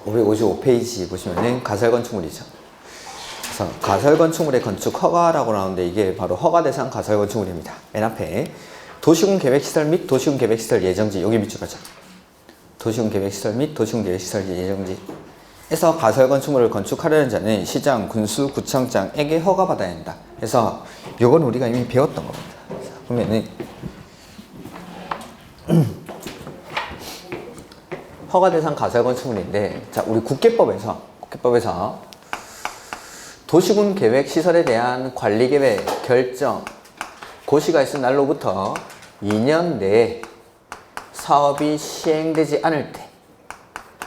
555페이지 보시면은 가설건축물이죠. 그래서 가설건축물의 건축 허가라고 나오는데 이게 바로 허가 대상 가설건축물입니다. 맨 앞에 도시군 계획시설 및 도시군 계획시설 예정지, 여기 밑줄 하죠. 도시군 계획시설 및 도시군 계획시설 예정지에서 가설건축물을 건축하려는 자는 시장, 군수, 구청장에게 허가받아야 한다. 그래서 이건 우리가 이미 배웠던 겁니다. 보면은 허가 대상 가설건축물인데, 자, 우리 국계법에서 도시군 계획 시설에 대한 관리 계획 결정 고시가 있은 날로부터 2년 내에 사업이 시행되지 않을 때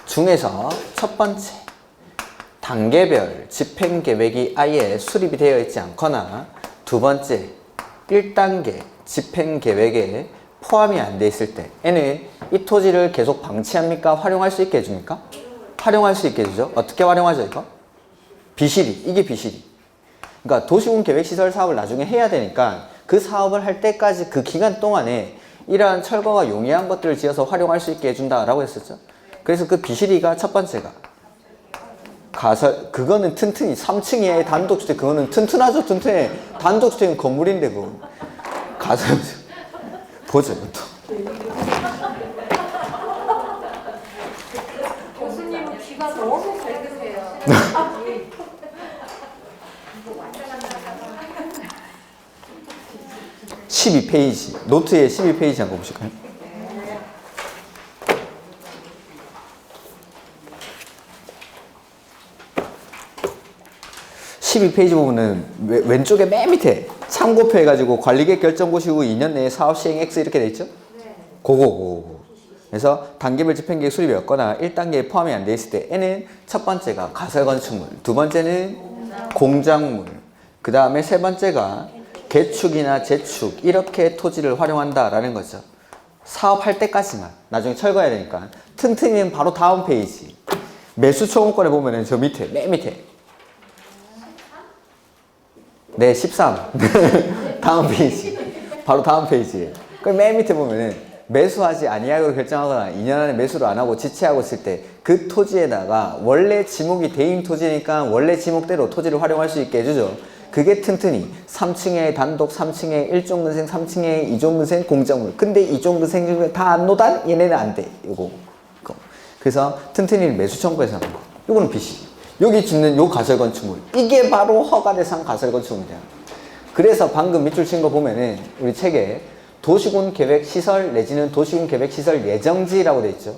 중에서 첫 번째, 단계별 집행 계획이 아예 수립이 되어 있지 않거나 두 번째, 1단계 집행 계획에 포함이 안 돼 있을 때에는 이 토지를 계속 방치합니까? 활용할 수 있게 해줍니까? 활용할 수 있게 해주죠. 어떻게 활용하죠, 이거? 비실이, 이게 비실이. 그러니까 도시군 계획시설 사업을 나중에 해야 되니까 그 사업을 할 때까지 그 기간 동안에 이러한 철거가 용이한 것들을 지어서 활용할 수 있게 해준다라고 했었죠. 그래서 그 비실이가 첫 번째가 그거는 튼튼히 3층 이하의 단독주택, 그거는 튼튼하죠. 튼튼해. 단독주택은 건물인데 그거 보죠, 이것도. 교수님은 귀가 너무 밝으세요. 12페이지, 노트에 12페이지 한번 보실까요? (12페이지) 보면은 왼쪽에 맨 밑에 참고표 해가지고 관리계획 결정고시 후 2년 내에 사업 시행 X 이렇게 돼 있죠? 그거. 그래서 단계별 집행계획 수립이 없거나 1단계에 포함이 안 돼 있을 때 N은 첫 번째가 가설건축물, 두 번째는 공작물, 그 다음에 세 번째가 개축이나 재축 이렇게 토지를 활용한다라는 거죠. 사업할 때까지만, 나중에 철거해야 되니까. 튼튼이는 바로 다음 페이지. 매수청구권에 보면은 저 밑에, 맨 밑에. 네, 13. 다음 페이지. 바로 다음 페이지에. 맨 밑에 보면은 매수하지 아니하기로 결정하거나 2년 안에 매수를 안 하고 지체하고 있을 때 그 토지에다가 원래 지목이 대인 토지니까 원래 지목대로 토지를 활용할 수 있게 해주죠. 그게 튼튼히 3층에 단독, 3층에 1종근생, 3층에 2종근생 공작물. 근데 2종근생 다 안 노단? 얘네는 안 돼. 요거. 그래서 튼튼이를 매수청구해서 하는 거. 요거는 BC. 여기 짓는 요 가설건축물. 이게 바로 허가대상 가설건축물이야. 그래서 방금 밑줄 친 거 보면은 우리 책에 도시군 계획시설 내지는 도시군 계획시설 예정지라고 돼 있죠.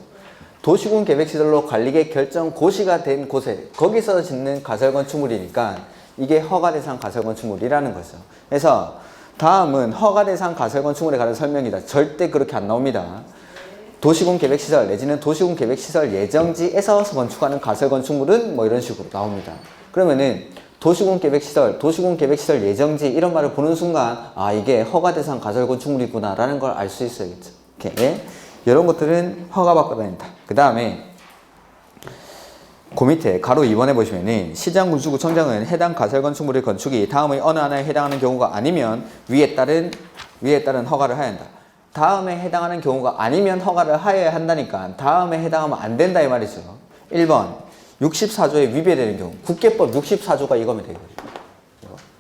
도시군 계획시설로 관리계획 결정 고시가 된 곳에 거기서 짓는 가설건축물이니까 이게 허가대상 가설건축물이라는 거죠. 그래서 다음은 허가대상 가설건축물에 관한 설명이다. 절대 그렇게 안 나옵니다. 도시군 계획시설 내지는 도시군 계획시설 예정지에서 건축하는 가설건축물은 뭐 이런 식으로 나옵니다. 그러면은 도시군 계획시설 예정지 이런 말을 보는 순간 아 이게 허가대상 가설건축물이구나 라는 걸 알 수 있어야겠죠. 이렇게 이런 것들은 허가받고 다닌다. 그 다음에 그 밑에 가로 2번에 보시면은 시장 군수구청장은 해당 가설건축물의 건축이 다음의 어느 하나에 해당하는 경우가 아니면 위에 따른 허가를 하여야 한다. 다음에 해당하는 경우가 아니면 허가를 하여야 한다니까 다음에 해당하면 안 된다 이 말이죠. 1번 64조에 위배되는 경우 국계법 64조가 이거면 되거든요.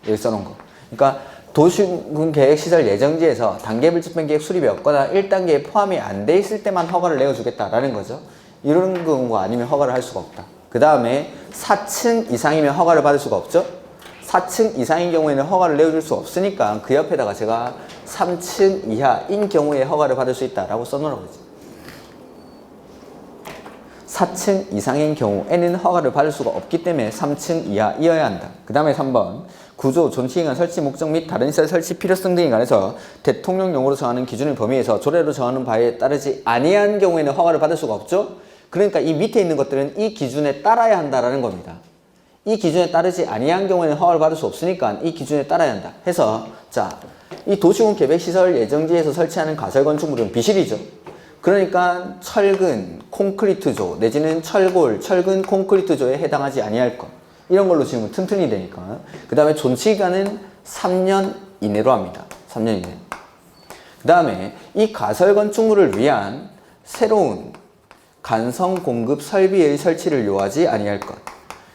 여기 써놓은 거. 그러니까 도시군 계획시설 예정지에서 단계별 집행계획 수립이 없거나 1단계에 포함이 안 돼 있을 때만 허가를 내어주겠다라는 거죠. 이런 경우가 아니면 허가를 할 수가 없다. 그 다음에 4층 이상이면 허가를 받을 수가 없죠. 4층 이상인 경우에는 허가를 내어줄 수 없으니까 그 옆에다가 제가 3층 이하인 경우에 허가를 받을 수 있다라고 써놓으라고 했죠. 4층 이상인 경우에는 허가를 받을 수가 없기 때문에 3층 이하이어야 한다. 그 다음에 3번 구조, 존치기간, 설치 목적 및 다른 시설 설치 필요성 등에 관해서 대통령령으로 정하는 기준의 범위에서 조례로 정하는 바에 따르지 아니한 경우에는 허가를 받을 수가 없죠. 그러니까 이 밑에 있는 것들은 이 기준에 따라야 한다라는 겁니다. 이 기준에 따르지 아니한 경우에는 허가를 받을 수 없으니까 이 기준에 따라야 한다. 해서 자, 이 도시군 계획시설 예정지에서 설치하는 가설건축물은 비실이죠. 그러니까 철근, 콘크리트조 내지는 철골, 철근, 콘크리트조에 해당하지 아니할 것. 이런 걸로 지으면 튼튼히 되니까. 그 다음에 존치기간은 3년 이내로 합니다. 3년 이내. 그 다음에 이 가설건축물을 위한 새로운 간성 공급 설비의 설치를 요하지 아니할 것.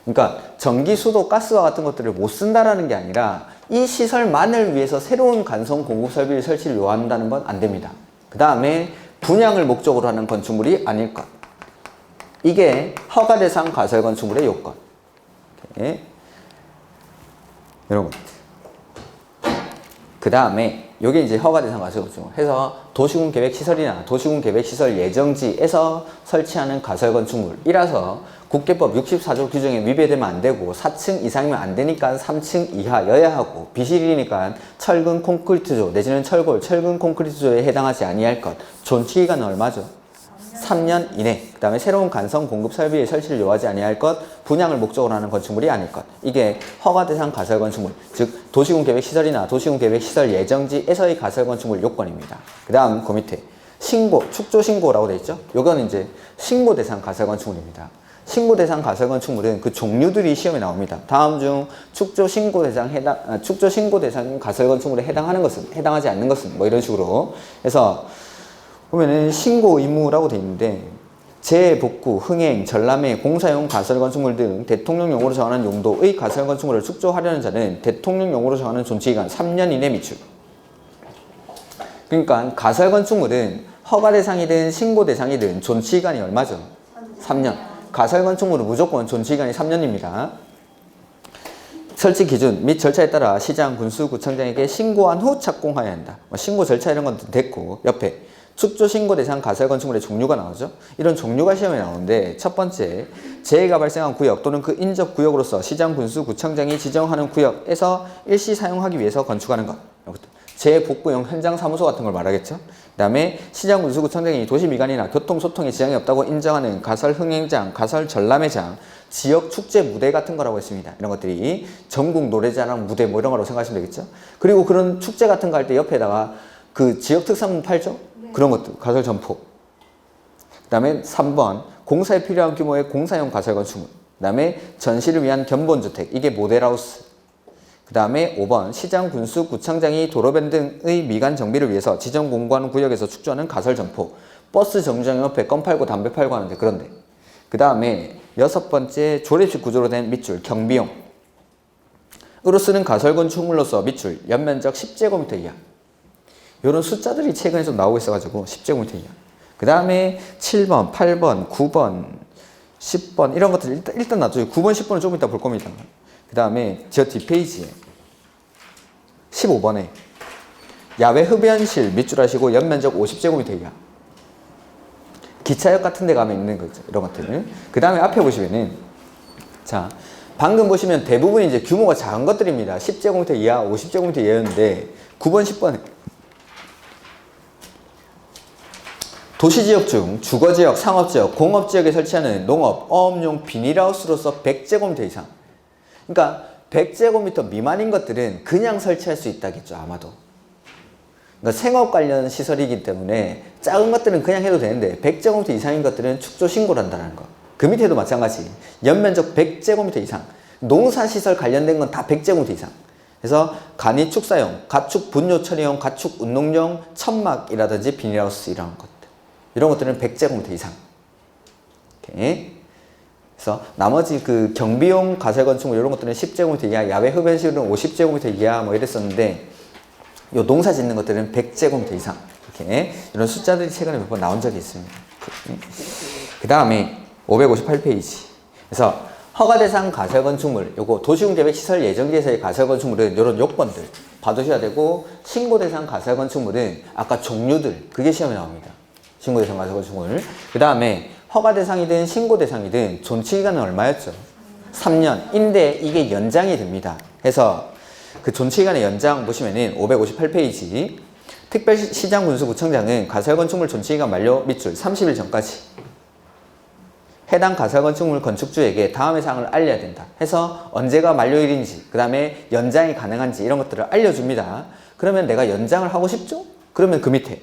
그러니까 전기, 수도, 가스와 같은 것들을 못 쓴다라는 게 아니라 이 시설만을 위해서 새로운 간성 공급 설비의 설치를 요한다는 건 안 됩니다. 그 다음에 분양을 목적으로 하는 건축물이 아닐 것. 이게 허가 대상 가설 건축물의 요건. 오케이. 이런 것. 그 다음에 요게 이제 허가 대상 가설 건축물 해서 도시군 계획 시설이나 도시군 계획 시설 예정지에서 설치하는 가설 건축물이라서 국계법 64조 규정에 위배되면 안 되고 4층 이상이면 안 되니까 3층 이하여야 하고 비실이니까 철근 콘크리트조 내지는 철골, 철근 콘크리트조에 해당하지 아니할 것. 존치 기간은 얼마죠? 3년 이내. 그 다음에 새로운 간성 공급 설비의 설치를 요하지 아니할 것. 분양을 목적으로 하는 건축물이 아닐 것. 이게 허가 대상 가설 건축물, 즉 도시군 계획 시설이나 도시군 계획 시설 예정지에서의 가설 건축물 요건입니다. 그 다음 그 밑에 신고, 축조 신고라고 돼 있죠? 요거는 이제 신고 대상 가설 건축물입니다. 신고 대상 가설 건축물은 그 종류들이 시험에 나옵니다. 다음 중 축조 신고 대상 가설 건축물에 해당하는 것은, 해당하지 않는 것은 뭐 이런 식으로 해서 보면은 신고 의무라고 돼 있는데 재복구, 흥행, 전람회, 공사용 가설 건축물 등 대통령령으로 정하는 용도의 가설 건축물을 축조하려는 자는 대통령령으로 정하는 존치기간 3년 이내 미출. 그러니까 가설 건축물은 허가 대상이든 신고 대상이든 존치기간이 얼마죠? 3년. 가설 건축물은 무조건 존치기간이 3년입니다. 설치 기준 및 절차에 따라 시장, 군수, 구청장에게 신고한 후 착공하여야 한다. 신고 절차 이런 건 됐고 옆에 축조 신고 대상 가설 건축물의 종류가 나오죠. 이런 종류가 시험에 나오는데 첫 번째, 재해가 발생한 구역 또는 그 인접 구역으로서 시장, 군수, 구청장이 지정하는 구역에서 일시 사용하기 위해서 건축하는 것. 재복구용 현장 사무소 같은 걸 말하겠죠. 그 다음에 시장, 군수, 구청장이 도시 미관이나 교통, 소통에 지장이 없다고 인정하는 가설 흥행장, 가설 전람회장, 지역 축제 무대 같은 거라고 했습니다. 이런 것들이 전국 노래자랑 무대 뭐 이런 거라고 생각하시면 되겠죠. 그리고 그런 축제 같은 거 할 때 옆에다가 그 지역 특산물 팔죠. 그런 것들, 가설 점포. 그 다음에 3번, 공사에 필요한 규모의 공사용 가설 건축물. 그 다음에 전시를 위한 견본주택, 이게 모델하우스. 그 다음에 5번, 시장, 군수, 구청장이 도로변 등의 미관 정비를 위해서 지정 공고하는 구역에서 축조하는 가설 점포. 버스 정류장 옆에 껌 팔고 담배 팔고 하는데 그런데. 그 다음에 6번째, 조립식 구조로 된 밑줄, 경비용. 으로 쓰는 가설 건축물로서 밑줄, 연면적 10제곱미터 이하. 이런 숫자들이 최근에 좀 나오고 있어가지고 10제곱미터 이하. 그 다음에 7번, 8번, 9번, 10번 이런 것들 일단 놔둬요. 9번, 10번은 조금 이따 볼 겁니다. 그 다음에 저 뒷페이지에 15번에 야외 흡연실 밑줄 하시고 연면적 50제곱미터 이하. 기차역 같은 데 가면 있는 거죠. 이런 것들은. 그 다음에 앞에 보시면은 자, 방금 보시면 대부분 이제 규모가 작은 것들입니다. 10제곱미터 이하, 50제곱미터 이하였는데 9번, 10번에 도시지역 중 주거지역, 상업지역, 공업지역에 설치하는 농업, 어업용 비닐하우스로서 100제곱미터 이상. 그러니까 100제곱미터 미만인 것들은 그냥 설치할 수 있다겠죠, 아마도. 그러니까 생업 관련 시설이기 때문에 작은 것들은 그냥 해도 되는데 100제곱미터 이상인 것들은 축조 신고를 한다는 거. 그 밑에도 마찬가지. 연면적 100제곱미터 이상. 농사시설 관련된 건 다 100제곱미터 이상. 그래서 간이 축사용, 가축 분뇨 처리용, 가축 운동용 천막이라든지 비닐하우스 이런 것들. 이런 것들은 100제곱미터 이상. 오케이. 그래서 나머지 그 경비용 가설 건축물 이런 것들은 10제곱미터 이하, 야외 흡연실은 50제곱미터 이하 뭐 이랬었는데 요 농사 짓는 것들은 100제곱미터 이상. 이렇게 이런 숫자들이 최근에 몇 번 나온 적이 있습니다. 그 다음에 558페이지. 그래서 허가 대상 가설 건축물, 요거 도시군 계획 시설 예정지에서의 가설 건축물은 이런 요건들 봐두셔야 되고, 신고 대상 가설 건축물은 아까 종류들 그게 시험에 나옵니다. 신고 대상 가설 건축물. 그 다음에 허가 대상이든 신고 대상이든 존치 기간은 얼마였죠? 3년인데 이게 연장이 됩니다. 해서 그 존치 기간의 연장 보시면은 558페이지. 특별시장 군수구청장은 가설 건축물 존치 기간 만료 밑줄 30일 전까지 해당 가설 건축물 건축주에게 다음의 사항을 알려야 된다. 해서 언제가 만료일인지, 그 다음에 연장이 가능한지 이런 것들을 알려줍니다. 그러면 내가 연장을 하고 싶죠? 그러면 그 밑에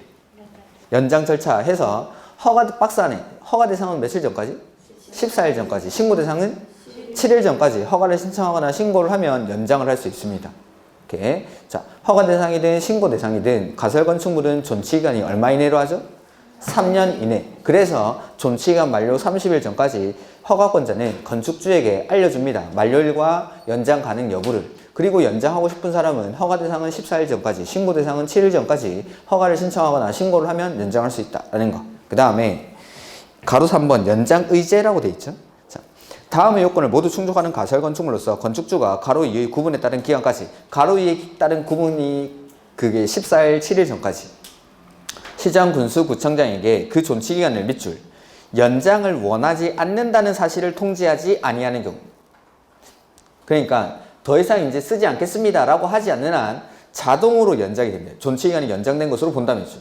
연장 절차 해서 허가 박스 안에 허가 대상은 며칠 전까지? 14일 전까지. 신고 대상은 7일 전까지 허가를 신청하거나 신고를 하면 연장을 할 수 있습니다. 이렇게. 자, 허가 대상이든 신고 대상이든 가설 건축물은 존치 기간이 얼마 이내로 하죠? 3년 이내. 그래서 존치기간 만료 30일 전까지 허가권자는 건축주에게 알려줍니다. 만료일과 연장 가능 여부를. 그리고 연장하고 싶은 사람은 허가 대상은 14일 전까지, 신고 대상은 7일 전까지 허가를 신청하거나 신고를 하면 연장할 수 있다라는 거. 그 다음에 가로 3번 연장 의제라고 돼 있죠. 자, 다음의 요건을 모두 충족하는 가설 건축물로서 건축주가 가로 2의 구분에 따른 기간까지, 가로 2에 따른 구분이 그게 14일 7일 전까지 시장 군수 구청장에게 그 존치 기간을 밑줄 연장을 원하지 않는다는 사실을 통지하지 아니하는 경우. 그러니까 더 이상 이제 쓰지 않겠습니다 라고 하지 않는 한 자동으로 연장이 됩니다. 존치 기간이 연장된 것으로 본다면죠.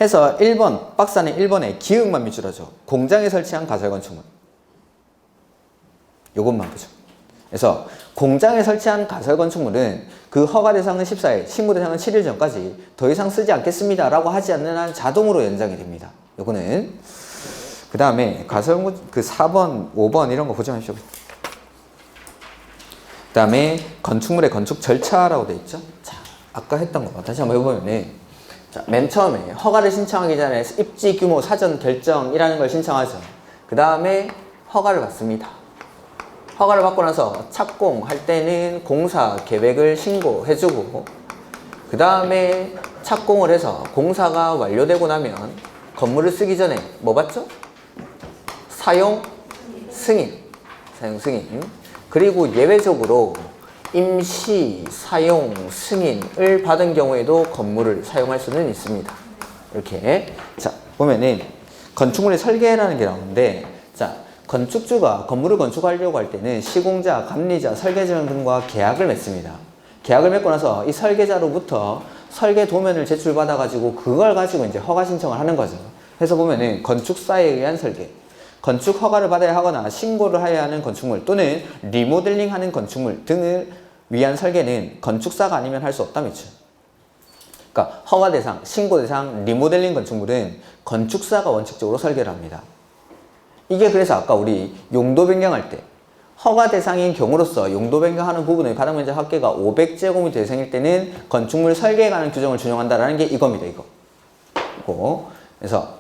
해서 1번 박스 안에 1번에 기흥만 밑줄하죠. 공장에 설치한 가설 건축물. 요것만 보죠. 그래서 공장에 설치한 가설 건축물은 그 허가 대상은 14일, 신고 대상은 7일 전까지 더 이상 쓰지 않겠습니다 라고 하지 않는 한 자동으로 연장이 됩니다. 요거는 그 다음에 가설 그 4번, 5번 이런 거 보지 마십시오. 그 다음에 건축물의 건축 절차라고 돼 있죠. 자, 아까 했던 거 다시 한번 해보면 자, 맨 처음에 허가를 신청하기 전에 입지 규모 사전 결정이라는 걸 신청하죠. 그 다음에 허가를 받습니다. 허가를 받고 나서 착공할 때는 공사 계획을 신고해주고, 그 다음에 착공을 해서 공사가 완료되고 나면 건물을 쓰기 전에 뭐 받죠? 사용 승인. 사용 승인. 그리고 예외적으로 임시 사용 승인을 받은 경우에도 건물을 사용할 수는 있습니다. 이렇게. 자, 보면은 건축물의 설계라는 게 나오는데, 자, 건축주가 건물을 건축하려고 할 때는 시공자, 감리자, 설계자 등과 계약을 맺습니다. 계약을 맺고 나서 이 설계자로부터 설계 도면을 제출받아 가지고 그걸 가지고 이제 허가 신청을 하는 거죠. 해서 보면은 건축사에 의한 설계, 건축 허가를 받아야 하거나 신고를 해야 하는 건축물 또는 리모델링 하는 건축물 등을 위한 설계는 건축사가 아니면 할 수 없다면죠. 그러니까 허가 대상, 신고 대상, 리모델링 건축물은 건축사가 원칙적으로 설계를 합니다. 이게 그래서 아까 우리 용도 변경할 때 허가 대상인 경우로서 용도 변경하는 부분의 바닥 면적 합계가 500제곱미터 이상일 때는 건축물 설계에 관한 규정을 준용한다라는 게 이겁니다. 이거. 그래서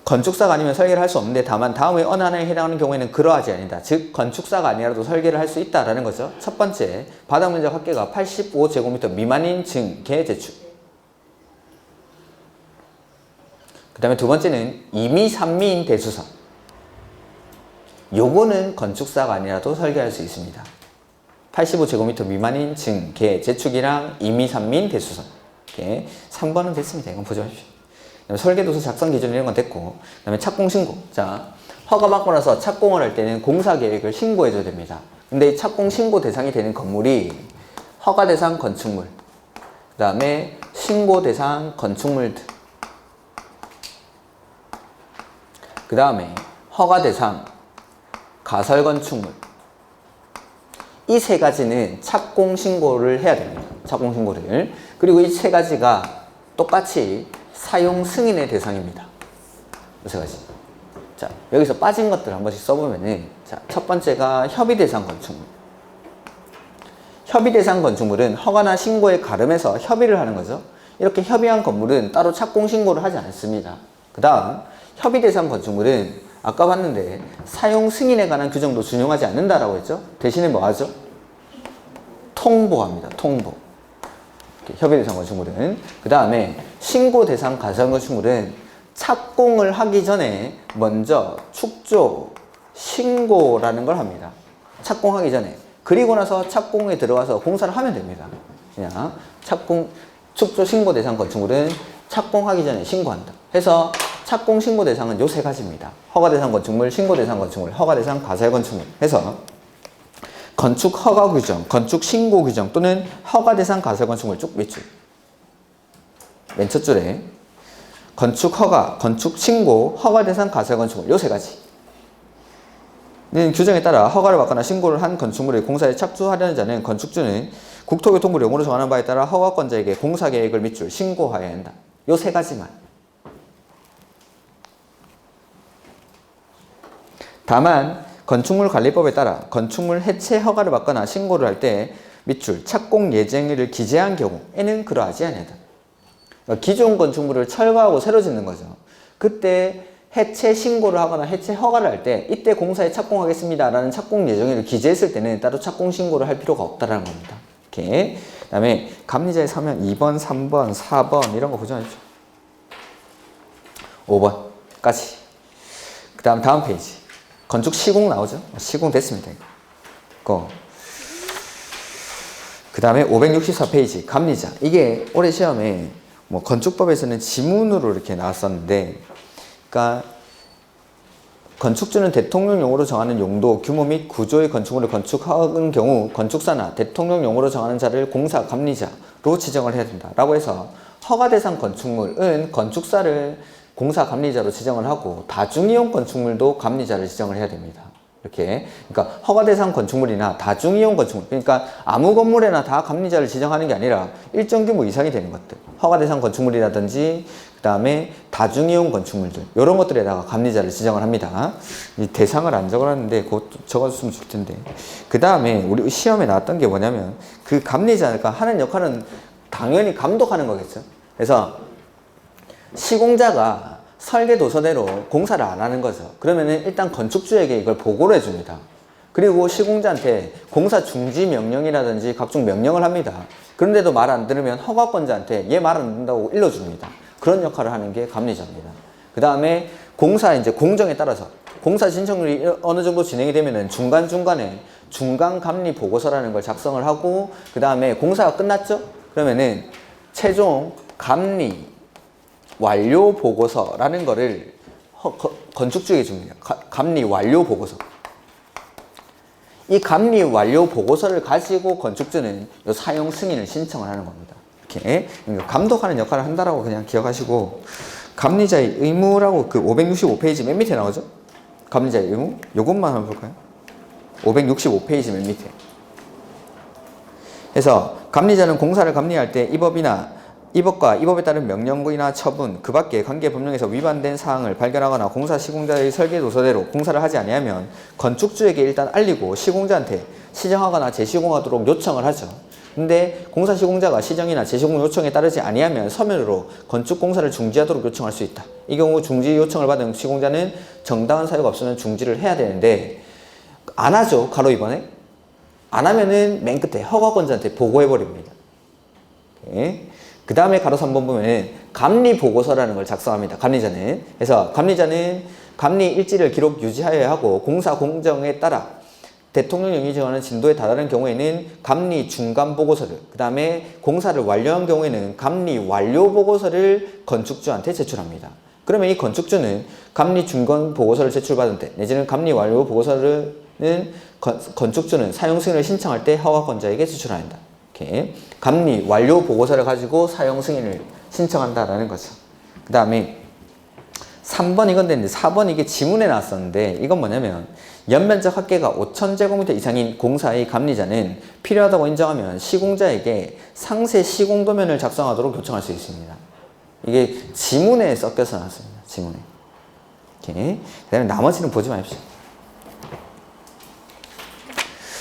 건축사가 아니면 설계를 할 수 없는데 다만 다음의 어느 하나에 해당하는 경우에는 그러하지 아니다. 즉 건축사가 아니라도 설계를 할 수 있다라는 거죠. 첫 번째, 바닥 면적 합계가 85제곱미터 미만인 증계 제출. 그 다음에 두 번째는 2미, 3미인 대수선. 요거는 건축사가 아니라도 설계할 수 있습니다. 85제곱미터 미만인 증계 제축이랑 2미, 3미인 대수선. 이렇게 3번은 됐습니다. 이건 보지 마십시오. 설계도서 작성 기준 이런 건 됐고, 그 다음에 착공 신고. 자, 허가 받고 나서 착공을 할 때는 공사 계획을 신고해 줘야 됩니다. 근데 이 착공 신고 대상이 되는 건물이 허가 대상 건축물, 그 다음에 신고 대상 건축물들, 그 다음에 허가 대상 가설 건축물. 이 세 가지는 착공 신고를 해야 됩니다. 착공 신고를. 그리고 이 세 가지가 똑같이 사용 승인의 대상입니다. 이 세 가지. 자, 여기서 빠진 것들 한 번씩 써보면은, 자, 첫 번째가 협의 대상 건축물. 협의 대상 건축물은 허가나 신고에 가름해서 협의를 하는 거죠. 이렇게 협의한 건물은 따로 착공 신고를 하지 않습니다. 그 다음, 협의 대상 건축물은 아까 봤는데 사용 승인에 관한 규정도 준용하지 않는다라고 했죠. 대신에 뭐 하죠? 통보합니다. 통보. 협의 대상 건축물은. 그 다음에 신고 대상 가설 건축물은 착공을 하기 전에 먼저 축조, 신고라는 걸 합니다. 착공하기 전에. 그리고 나서 착공에 들어가서 공사를 하면 됩니다. 그냥 착공, 축조, 신고 대상 건축물은 착공하기 전에 신고한다. 해서 착공 신고 대상은 요 세 가지입니다. 허가 대상 건축물, 신고 대상 건축물, 허가 대상 가설 건축물. 해서 건축 허가 규정, 건축 신고 규정 또는 허가 대상 가설 건축물 쭉 밑줄. 맨 첫 줄에 건축 허가, 건축 신고, 허가 대상 가설 건축물 요 세 가지. 는 규정에 따라 허가를 받거나 신고를 한 건축물의 공사에 착수하려는 자는 건축주는 국토교통부 용어로 정하는 바에 따라 허가권자에게 공사 계획을 밑줄 신고하여야 한다. 요 세 가지만. 다만 건축물 관리법에 따라 건축물 해체 허가를 받거나 신고를 할 때 밑줄 착공 예정일을 기재한 경우에는 그러하지 아니하다. 그러니까 기존 건축물을 철거하고 새로 짓는 거죠. 그때 해체 신고를 하거나 해체 허가를 할 때 이때 공사에 착공하겠습니다 라는 착공 예정일을 기재했을 때는 따로 착공 신고를 할 필요가 없다라는 겁니다. 이렇게. 그 다음에 감리자의 서면 2번, 3번, 4번 이런 거 보지 마십시오. 5번까지. 그 다음 페이지. 건축 시공 나오죠? 시공 됐습니다. 이거. 그 다음에 564페이지. 감리자. 이게 올해 시험에 뭐 건축법에서는 지문으로 이렇게 나왔었는데, 그러니까 건축주는 대통령령으로 정하는 용도, 규모 및 구조의 건축물을 건축하는 경우 건축사나 대통령령으로 정하는 자를 공사 감리자로 지정을 해야 된다 라고 해서 허가 대상 건축물은 건축사를 공사 감리자로 지정을 하고 다중이용 건축물도 감리자를 지정을 해야 됩니다. 이렇게. 그러니까 허가 대상 건축물이나 다중이용 건축물, 그러니까 아무 건물에나 다 감리자를 지정하는 게 아니라 일정 규모 이상이 되는 것들, 허가 대상 건축물이라든지 그 다음에 다중이용 건축물들, 이런 것들에다가 감리자를 지정을 합니다. 이 대상을 안 적어놨는데 그것도 적어줬으면 좋을 텐데. 그 다음에 우리 시험에 나왔던 게 뭐냐면 그 감리자가 하는 역할은 당연히 감독하는 거겠죠. 그래서 시공자가 설계 도서대로 공사를 안 하는 거죠. 그러면은 일단 건축주에게 이걸 보고를 해줍니다. 그리고 시공자한테 공사 중지 명령이라든지 각종 명령을 합니다. 그런데도 말 안 들으면 허가권자한테 얘 말 안 듣는다고 일러줍니다. 그런 역할을 하는 게 감리자입니다. 그 다음에 공사 이제 공정에 따라서 공사 신청률이 어느 정도 진행이 되면은 중간중간에 중간 감리 보고서라는 걸 작성을 하고, 그 다음에 공사가 끝났죠? 그러면은 최종 감리 완료 보고서라는 거를 건축주에게 줍니다. 감리 완료 보고서. 이 감리 완료 보고서를 가지고 건축주는 요 사용 승인을 신청을 하는 겁니다. 이렇게 그러니까 감독하는 역할을 한다라고 그냥 기억하시고, 감리자의 의무라고 그 565페이지 맨 밑에 나오죠? 감리자의 의무? 요것만 한번 볼까요? 565페이지 맨 밑에. 그래서 감리자는 공사를 감리할 때 이 법과 이 법에 따른 명령이나 처분, 그 밖에 관계 법령에서 위반된 사항을 발견하거나 공사 시공자의 설계 도서대로 공사를 하지 아니하면 건축주에게 일단 알리고 시공자한테 시정하거나 재시공하도록 요청을 하죠. 근데 공사 시공자가 시정이나 재시공 요청에 따르지 아니하면 서면으로 건축 공사를 중지하도록 요청할 수 있다. 이 경우 중지 요청을 받은 시공자는 정당한 사유가 없으면 중지를 해야 되는데 안 하죠. 가로 2번에. 안 하면은 맨 끝에 허가권자한테 보고해버립니다. 그 다음에 가로 3번 보면 감리 보고서라는 걸 작성합니다. 감리자는. 그래서 감리자는 감리 일지를 기록 유지하여야 하고 공사 공정에 따라 대통령령이 정하는 진도에 달하는 경우에는 감리 중간 보고서를, 그 다음에 공사를 완료한 경우에는 감리 완료 보고서를 건축주한테 제출합니다. 그러면 이 건축주는 감리 중간 보고서를 제출받은 때 내지는 감리 완료 보고서를 건축주는 사용 승인을 신청할 때 허가권자에게 제출한다. 이렇게 감리 완료 보고서를 가지고 사용 승인을 신청한다라는 거죠. 그 다음에 3번 이건 됐는데 4번 이게 지문에 나왔었는데 이건 뭐냐면 연면적 합계가 5,000제곱미터 이상인 공사의 감리자는 필요하다고 인정하면 시공자에게 상세 시공도면을 작성하도록 요청할 수 있습니다. 이게 지문에 섞여서 나왔습니다. 지문에. 이렇게. 그 다음에 나머지는 보지 마십시오.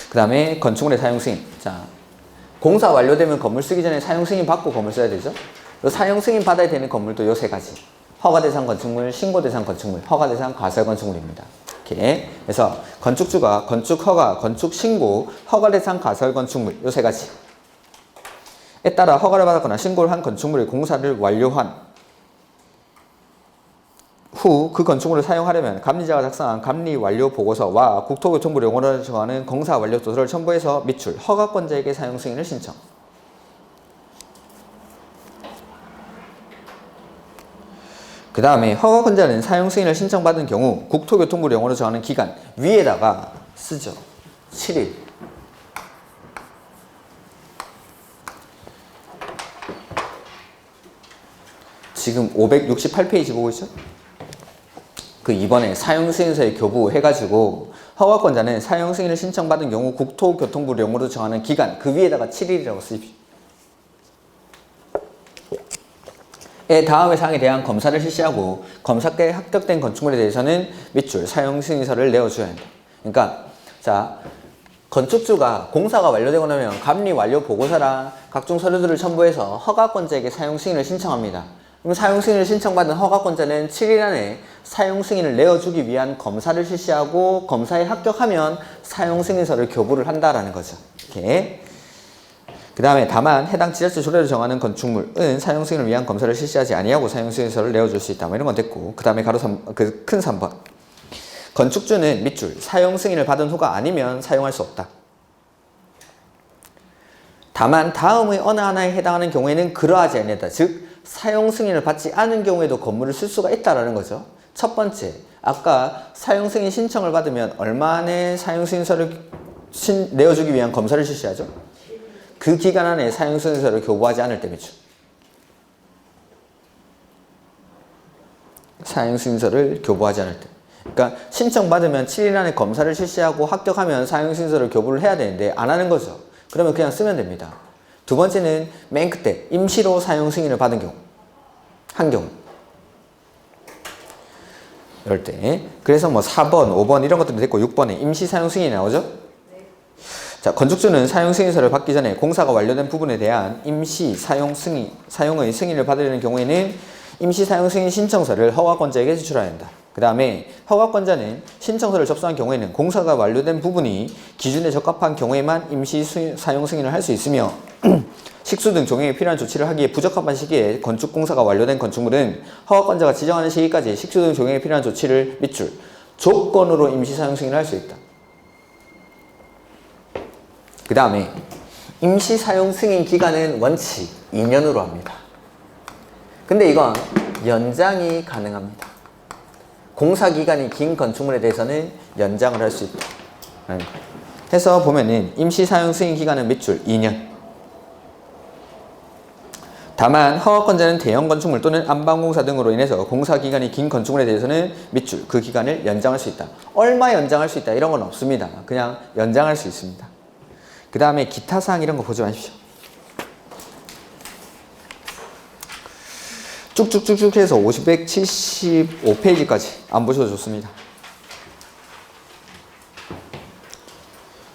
그 다음에 건축물의 사용 승인. 자, 공사 완료되면 건물 쓰기 전에 사용 승인 받고 건물 써야 되죠. 요 사용 승인 받아야 되는 건물도 요 세 가지. 허가 대상 건축물, 신고 대상 건축물, 허가 대상 가설 건축물입니다. 이렇게. 그래서 건축주가 건축 허가, 건축 신고, 허가 대상 가설 건축물 요 세 가지. 에 따라 허가를 받았거나 신고를 한 건축물의 공사를 완료한 후 그 건축물을 사용하려면 감리자가 작성한 감리 완료 보고서와 국토교통부 용어를 정하는 공사 완료 도서를 첨부해서 미출, 허가권자에게 사용 승인을 신청. 그 다음에 허가권자는 사용 승인을 신청받은 경우 국토교통부 용어로 정하는 기간 위에다가 쓰죠. 7일. 지금 568페이지 보고 있죠? 그 이번에 사용승인서에 교부해가지고 허가권자는 사용승인을 신청받은 경우 국토교통부 용어로 정하는 기간 그 위에다가 7일이라고 쓰십시오. 다음의 사항에 대한 검사를 실시하고 검사께 합격된 건축물에 대해서는 밑줄 사용승인서를 내어줘야 한다. 그러니까 자 건축주가 공사가 완료되고 나면 감리 완료 보고서랑 각종 서류들을 첨부해서 허가권자에게 사용 승인을 신청합니다. 그럼 사용 승인을 신청받은 허가권자는 7일 안에 사용 승인을 내어주기 위한 검사를 실시하고 검사에 합격하면 사용 승인서를 교부를 한다라는 거죠. 이렇게. 그 다음에 다만 해당 지자체 조례로 정하는 건축물은 사용 승인을 위한 검사를 실시하지 아니하고 사용 승인서를 내어줄 수 있다. 뭐 이런 건 됐고, 그 다음에 가로 큰 3번. 건축주는 밑줄 사용 승인을 받은 후가 아니면 사용할 수 없다. 다만 다음의 어느 하나에 해당하는 경우에는 그러하지 아니하다. 즉 사용 승인을 받지 않은 경우에도 건물을 쓸 수가 있다라는 거죠. 첫 번째, 아까 사용 승인 신청을 받으면 얼마 안에 사용 승인서를 내어주기 위한 검사를 실시하죠? 그 기간 안에 사용 승인서를 교부하지 않을 때 밑줄. 사용 승인서를 교부하지 않을 때. 그러니까 신청받으면 7일 안에 검사를 실시하고 합격하면 사용승인서를 교부를 해야 되는데 안 하는 거죠. 그러면 그냥 쓰면 됩니다. 두 번째는 맨 끝에 임시로 사용승인을 받은 경우. 한 경우. 이럴 때. 그래서 뭐 4번, 5번 이런 것들이 됐고 6번에 임시 사용승인이 나오죠? 자, 건축주는 사용승인서를 받기 전에 공사가 완료된 부분에 대한 임시 사용의 승인을 받으려는 경우에는 임시 사용 승인 신청서를 허가권자에게 제출해야 한다. 그 다음에 허가권자는 신청서를 접수한 경우에는 공사가 완료된 부분이 기준에 적합한 경우에만 임시 사용 승인을 할 수 있으며 식수 등 종용에 필요한 조치를 하기에 부적합한 시기에 건축공사가 완료된 건축물은 허가권자가 지정하는 시기까지 식수 등 종용에 필요한 조치를 밑줄 조건으로 임시 사용 승인을 할 수 있다. 그 다음에 임시 사용 승인 기간은 원칙 2년으로 합니다. 근데 이건 연장이 가능합니다. 공사 기간이 긴 건축물에 대해서는 연장을 할 수 있다. 해서 보면은 임시 사용 승인 기간은 밑줄 2년. 다만 허가권자는 대형 건축물 또는 안방공사 등으로 인해서 공사 기간이 긴 건축물에 대해서는 밑줄 그 기간을 연장할 수 있다. 얼마 연장할 수 있다 이런 건 없습니다. 그냥 연장할 수 있습니다. 그 다음에 기타 사항 이런 거 보지 마십시오. 쭉쭉쭉쭉 해서 575페이지까지 안 보셔도 좋습니다.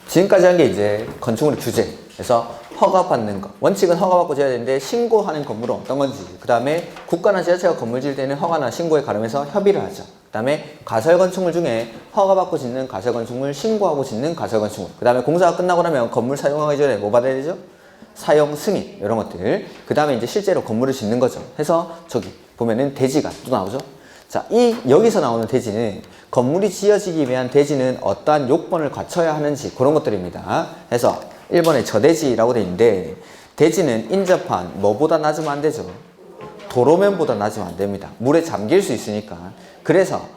지금까지 한 게 이제 건축물의 규제. 그래서 허가받는 것. 원칙은 허가받고 지어야 되는데 신고하는 건물은 어떤 건지. 그 다음에 국가나 지자체가 건물 지을 때는 허가나 신고에 가름해서 협의를 하죠. 그 다음에 가설건축물 중에 허가받고 짓는 가설건축물, 신고하고 짓는 가설건축물. 그 다음에 공사가 끝나고 나면 건물 사용하기 전에 뭐 받아야 되죠? 사용 승인 이런 것들. 그 다음에 이제 실제로 건물을 짓는 거죠. 해서 저기 보면은 대지가 또 나오죠. 자, 여기서 나오는 대지는 건물이 지어지기 위한 대지는 어떠한 요건을 갖춰야 하는지 그런 것들입니다. 해서 1번에 저대지라고 되어 있는데 대지는 인접한 뭐보다 낮으면 안 되죠. 도로면보다 낮으면 안 됩니다. 물에 잠길 수 있으니까. 그래서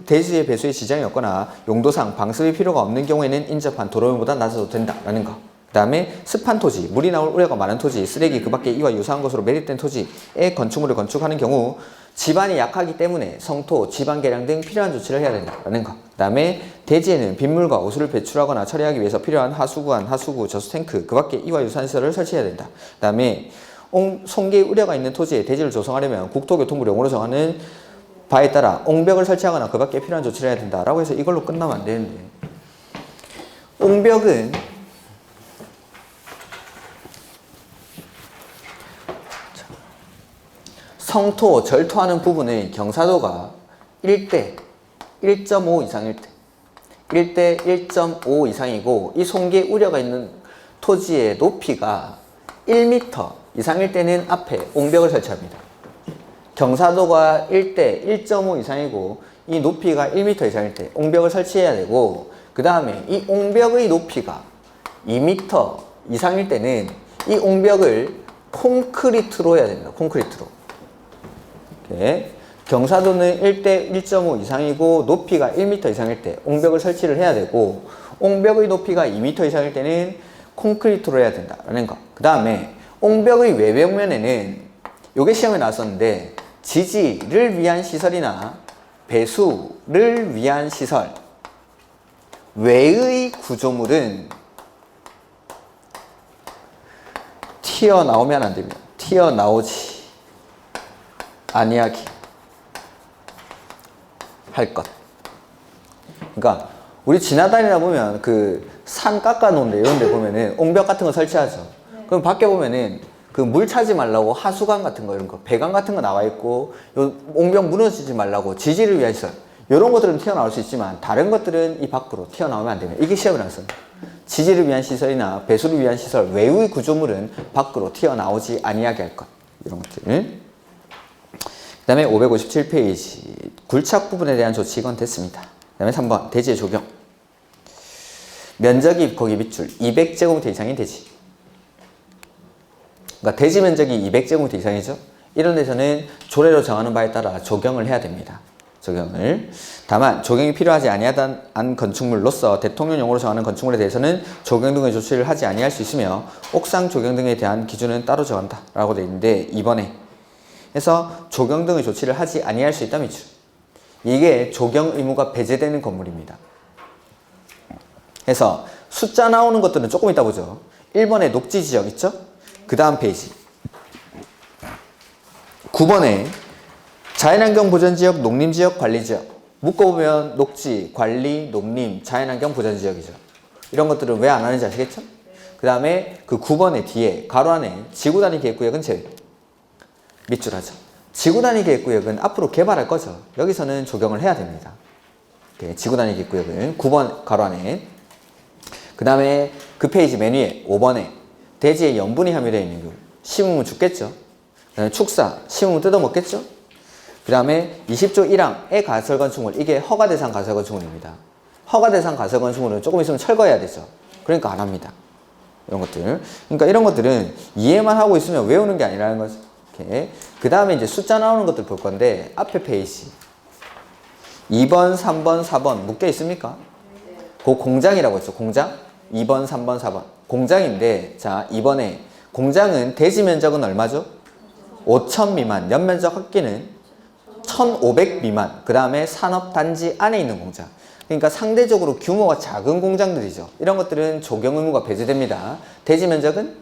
대지의 배수에 지장이 없거나 용도상 방습이 필요가 없는 경우에는 인접한 도로면보다 낮아도 된다라는 거. 그 다음에 습한 토지, 물이 나올 우려가 많은 토지, 쓰레기 그 밖에 이와 유사한 것으로 매립된 토지에 건축물을 건축하는 경우 지반이 약하기 때문에 성토, 지반 개량 등 필요한 조치를 해야 된다는 거. 그 다음에 대지에는 빗물과 오수를 배출하거나 처리하기 위해서 필요한 하수구안, 하수구, 저수 탱크 그 밖에 이와 유사한 시설을 설치해야 된다. 그 다음에 송계 우려가 있는 토지에 대지를 조성하려면 국토교통부 용어로 정하는 바에 따라 옹벽을 설치하거나 그 밖에 필요한 조치를 해야 된다라고 해서 이걸로 끝나면 안 되는데 옹벽은 성토, 절토하는 부분의 경사도가 1대 1.5 이상일 때 1대 1.5 이상이고 이 송계 우려가 있는 토지의 높이가 1m 이상일 때는 앞에 옹벽을 설치합니다. 경사도가 1대 1.5 이상이고 이 높이가 1m 이상일 때 옹벽을 설치해야 되고 그 다음에 이 옹벽의 높이가 2m 이상일 때는 이 옹벽을 콘크리트로 해야 됩니다. 콘크리트로. 이렇게. 경사도는 1대 1.5 이상이고 높이가 1m 이상일 때 옹벽을 설치를 해야 되고 옹벽의 높이가 2m 이상일 때는 콘크리트로 해야 된다라는 거. 그 다음에 옹벽의 외벽면에는 요게 시험에 나왔었는데 지지를 위한 시설이나 배수를 위한 시설 외의 구조물은 튀어나오면 안 됩니다. 튀어나오지 아니하기 할 것. 그러니까 우리 지나다니다 보면 그 산 깎아놓은 데 이런 데 보면은 옹벽 같은 거 설치하죠. 그럼 밖에 보면은 그 물 차지 말라고 하수관 같은 거 이런 거 배관 같은 거 나와 있고 요 옹벽 무너지지 말라고 지지를 위한 시설 이런 것들은 튀어나올 수 있지만 다른 것들은 이 밖으로 튀어나오면 안 됩니다. 이게 시험을 나서 지지를 위한 시설이나 배수를 위한 시설 외의 구조물은 밖으로 튀어나오지 아니하게 할 것 이런 것들. 그 다음에 557페이지 굴착 부분에 대한 조치 이건 됐습니다. 그 다음에 3번 대지의 조경 면적이 거기 밑줄 200제곱미터 이상인 대지. 그러니까 대지 면적이 200제곱미터 이상이죠. 이런 데서는 조례로 정하는 바에 따라 조경을 해야 됩니다. 조경을. 다만 조경이 필요하지 아니하던 건축물로서 대통령용으로 정하는 건축물에 대해서는 조경 등의 조치를 하지 아니할 수 있으며 옥상 조경 등에 대한 기준은 따로 정한다 라고 되어 있는데 2번에 그래서 조경 등의 조치를 하지 아니할 수 있다면 이게 조경 의무가 배제되는 건물입니다. 그래서 숫자 나오는 것들은 조금 이따 보죠. 1번에 녹지 지역 있죠? 그 다음 페이지 9번에 자연환경 보전지역, 농림지역, 관리지역 묶어보면 녹지, 관리, 농림, 자연환경 보전지역이죠. 이런 것들은 왜 안 하는지 아시겠죠? 그 다음에 그 9번의 뒤에 가로 안에 지구단위 계획구역은 제외 밑줄 하죠. 지구단위 계획구역은 앞으로 개발할 거죠. 여기서는 조경을 해야 됩니다. 지구단위 계획구역은 9번 가로 안에 그 다음에 그 페이지 맨 위에 5번에 대지에 염분이 함유되어 있는 물 심으면 죽겠죠. 그 다음에 축사 심으면 뜯어먹겠죠. 그 다음에 20조 1항의 가설 건축물 이게 허가 대상 가설 건축물입니다. 허가 대상 가설 건축물은 조금 있으면 철거해야 되죠. 그러니까 안 합니다. 이런 것들. 그러니까 이런 것들은 이해만 하고 있으면 외우는 게 아니라는 거죠. 그 다음에 이제 숫자 나오는 것들 볼 건데 앞에 페이지 2번, 3번, 4번 묶여 있습니까? 그 공장이라고 했죠. 공장 2번, 3번, 4번 공장인데 자 2번에 공장은 대지 면적은 얼마죠? 5,000 미만 연면적 합계는 1,500 미만 그 다음에 산업단지 안에 있는 공장 그러니까 상대적으로 규모가 작은 공장들이죠. 이런 것들은 조경 의무가 배제됩니다. 대지 면적은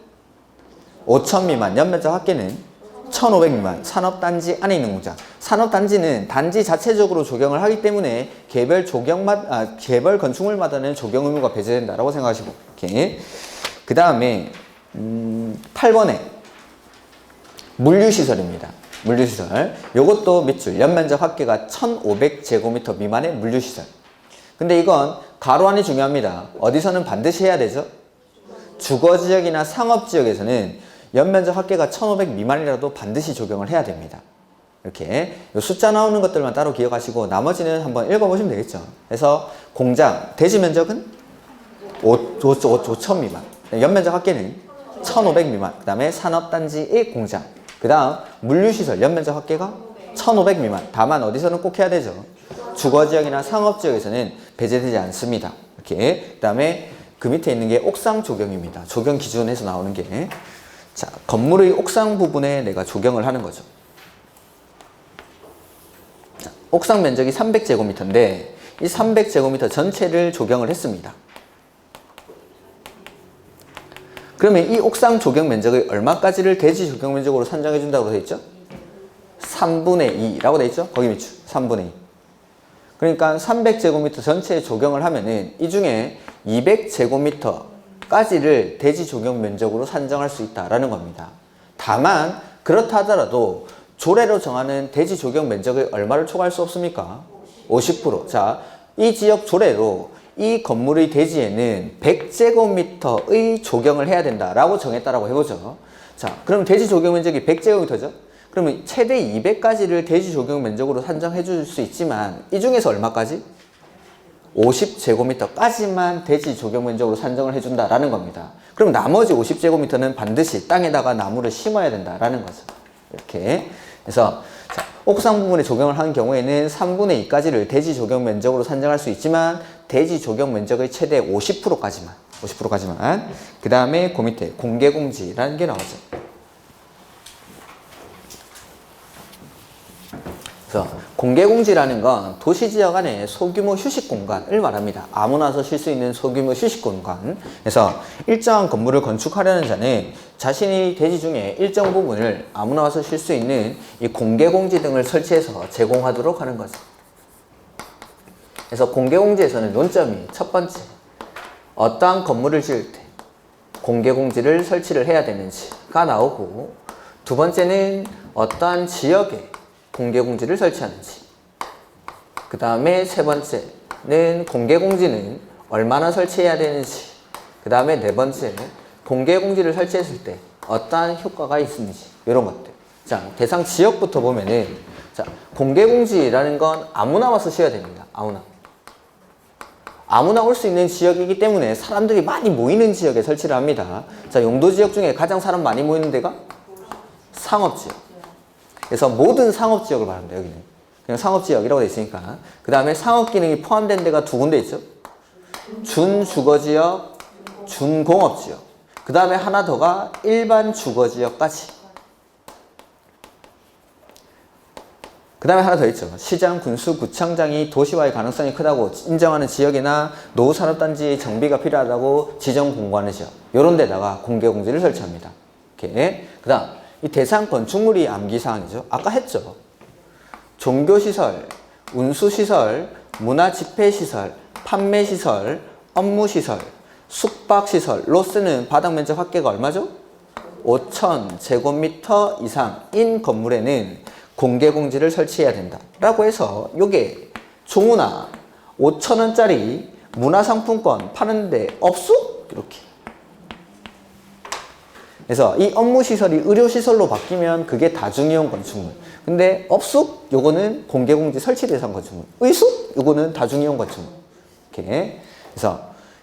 5,000 미만 연면적 합계는 1,500 미만 산업단지 안에 있는 공장 산업단지는 단지 자체적으로 조경을 하기 때문에 개별 건축물마다는 조경 의무가 배제된다라고 생각하시고 그 다음에 8번에 물류시설입니다. 물류시설 요것도 밑줄 연면적 합계가 1,500제곱미터 미만의 물류시설 근데 이건 가로 안이 중요합니다. 어디서는 반드시 해야 되죠. 주거지역이나 상업지역에서는 연면적 합계가 1,500 미만이라도 반드시 조경을 해야 됩니다. 이렇게 요 숫자 나오는 것들만 따로 기억하시고 나머지는 한번 읽어보시면 되겠죠. 그래서 공장 대지 면적은 5,000 미만 연면적 합계는 1,500 미만 그 다음에 산업단지의 공장 그 다음 물류시설 연면적 합계가 1,500 미만 다만 어디서는 꼭 해야 되죠. 주거지역이나 상업지역에서는 배제되지 않습니다. 이렇게 그 다음에 그 밑에 있는 게 옥상 조경입니다. 조경 기준에서 나오는 게 자, 건물의 옥상 부분에 내가 조경을 하는 거죠. 자, 옥상 면적이 300제곱미터인데 이 300제곱미터 전체를 조경을 했습니다. 그러면 이 옥상 조경 면적의 얼마까지를 대지 조경 면적으로 산정해 준다고 되어 있죠? 3분의 2라고 되어 있죠? 거기 밑줄 3분의 2. 그러니까 300제곱미터 전체에 조경을 하면은 이 중에 200제곱미터까지를 대지 조경 면적으로 산정할 수 있다라는 겁니다. 다만 그렇다 하더라도 조례로 정하는 대지 조경 면적의 얼마를 초과할 수 없습니까? 50%. 자, 이 지역 조례로 이 건물의 대지에는 100제곱미터의 조경을 해야 된다라고 정했다라고 해보죠. 자, 그럼 대지 조경 면적이 100제곱미터죠? 그러면 최대 200가지를 대지 조경 면적으로 산정해 줄 수 있지만 이 중에서 얼마까지? 50제곱미터까지만 대지 조경 면적으로 산정을 해준다라는 겁니다. 그럼 나머지 50제곱미터는 반드시 땅에다가 나무를 심어야 된다라는 거죠. 이렇게. 그래서 자, 옥상 부분에 조경을 하는 경우에는 3분의 2까지를 대지 조경 면적으로 산정할 수 있지만 대지 조경 면적의 최대 50%까지만 그 다음에 그 밑에 공개공지라는 게 나오죠. 그래서 공개공지라는 건 도시지역 안에 소규모 휴식공간을 말합니다. 아무나 와서 쉴 수 있는 소규모 휴식공간. 그래서 일정한 건물을 건축하려는 자는 자신이 대지 중에 일정 부분을 아무나 와서 쉴 수 있는 이 공개공지 등을 설치해서 제공하도록 하는 거죠. 그래서 공개공지에서는 논점이 첫 번째, 어떠한 건물을 지을 때 공개공지를 설치를 해야 되는지가 나오고, 두 번째는 어떠한 지역에 공개공지를 설치하는지, 그 다음에 세 번째는 공개공지는 얼마나 설치해야 되는지, 그 다음에 네 번째, 공개공지를 설치했을 때 어떠한 효과가 있는지, 이런 것들. 자, 대상 지역부터 보면은, 자, 공개공지라는 건 아무나 와서 써야 됩니다. 아무나 올 수 있는 지역이기 때문에 사람들이 많이 모이는 지역에 설치를 합니다. 자, 용도 지역 중에 가장 사람 많이 모이는 데가 상업지역. 그래서 모든 상업지역을 말합니다, 여기는. 그냥 상업지역이라고 되어 있으니까. 그 다음에 상업 기능이 포함된 데가 두 군데 있죠. 준주거지역, 준공업지역. 그 다음에 하나 더가 일반 주거지역까지. 그 다음에 하나 더 있죠. 시장, 군수, 구청장이 도시화의 가능성이 크다고 인정하는 지역이나 노후산업단지의 정비가 필요하다고 지정 공고하는 지역. 이런 데다가 공개공지를 설치합니다. 이렇게. 그 다음, 이 대상 건축물이 암기사항이죠. 아까 했죠. 종교시설, 운수시설, 문화집회시설, 판매시설, 업무시설, 숙박시설로 쓰는 바닥면적 합계가 얼마죠? 5,000 제곱미터 이상인 건물에는 공개공지를 설치해야 된다 라고 해서 요게 종우나 5,000원짜리 문화상품권 파는데 없어? 이렇게. 그래서 이 업무시설이 의료시설로 바뀌면 그게 다중이용 건축물. 근데 업숙? 요거는 공개공지 설치 대상 건축물. 의숙? 요거는 다중이용 건축물. 이렇게. 그래서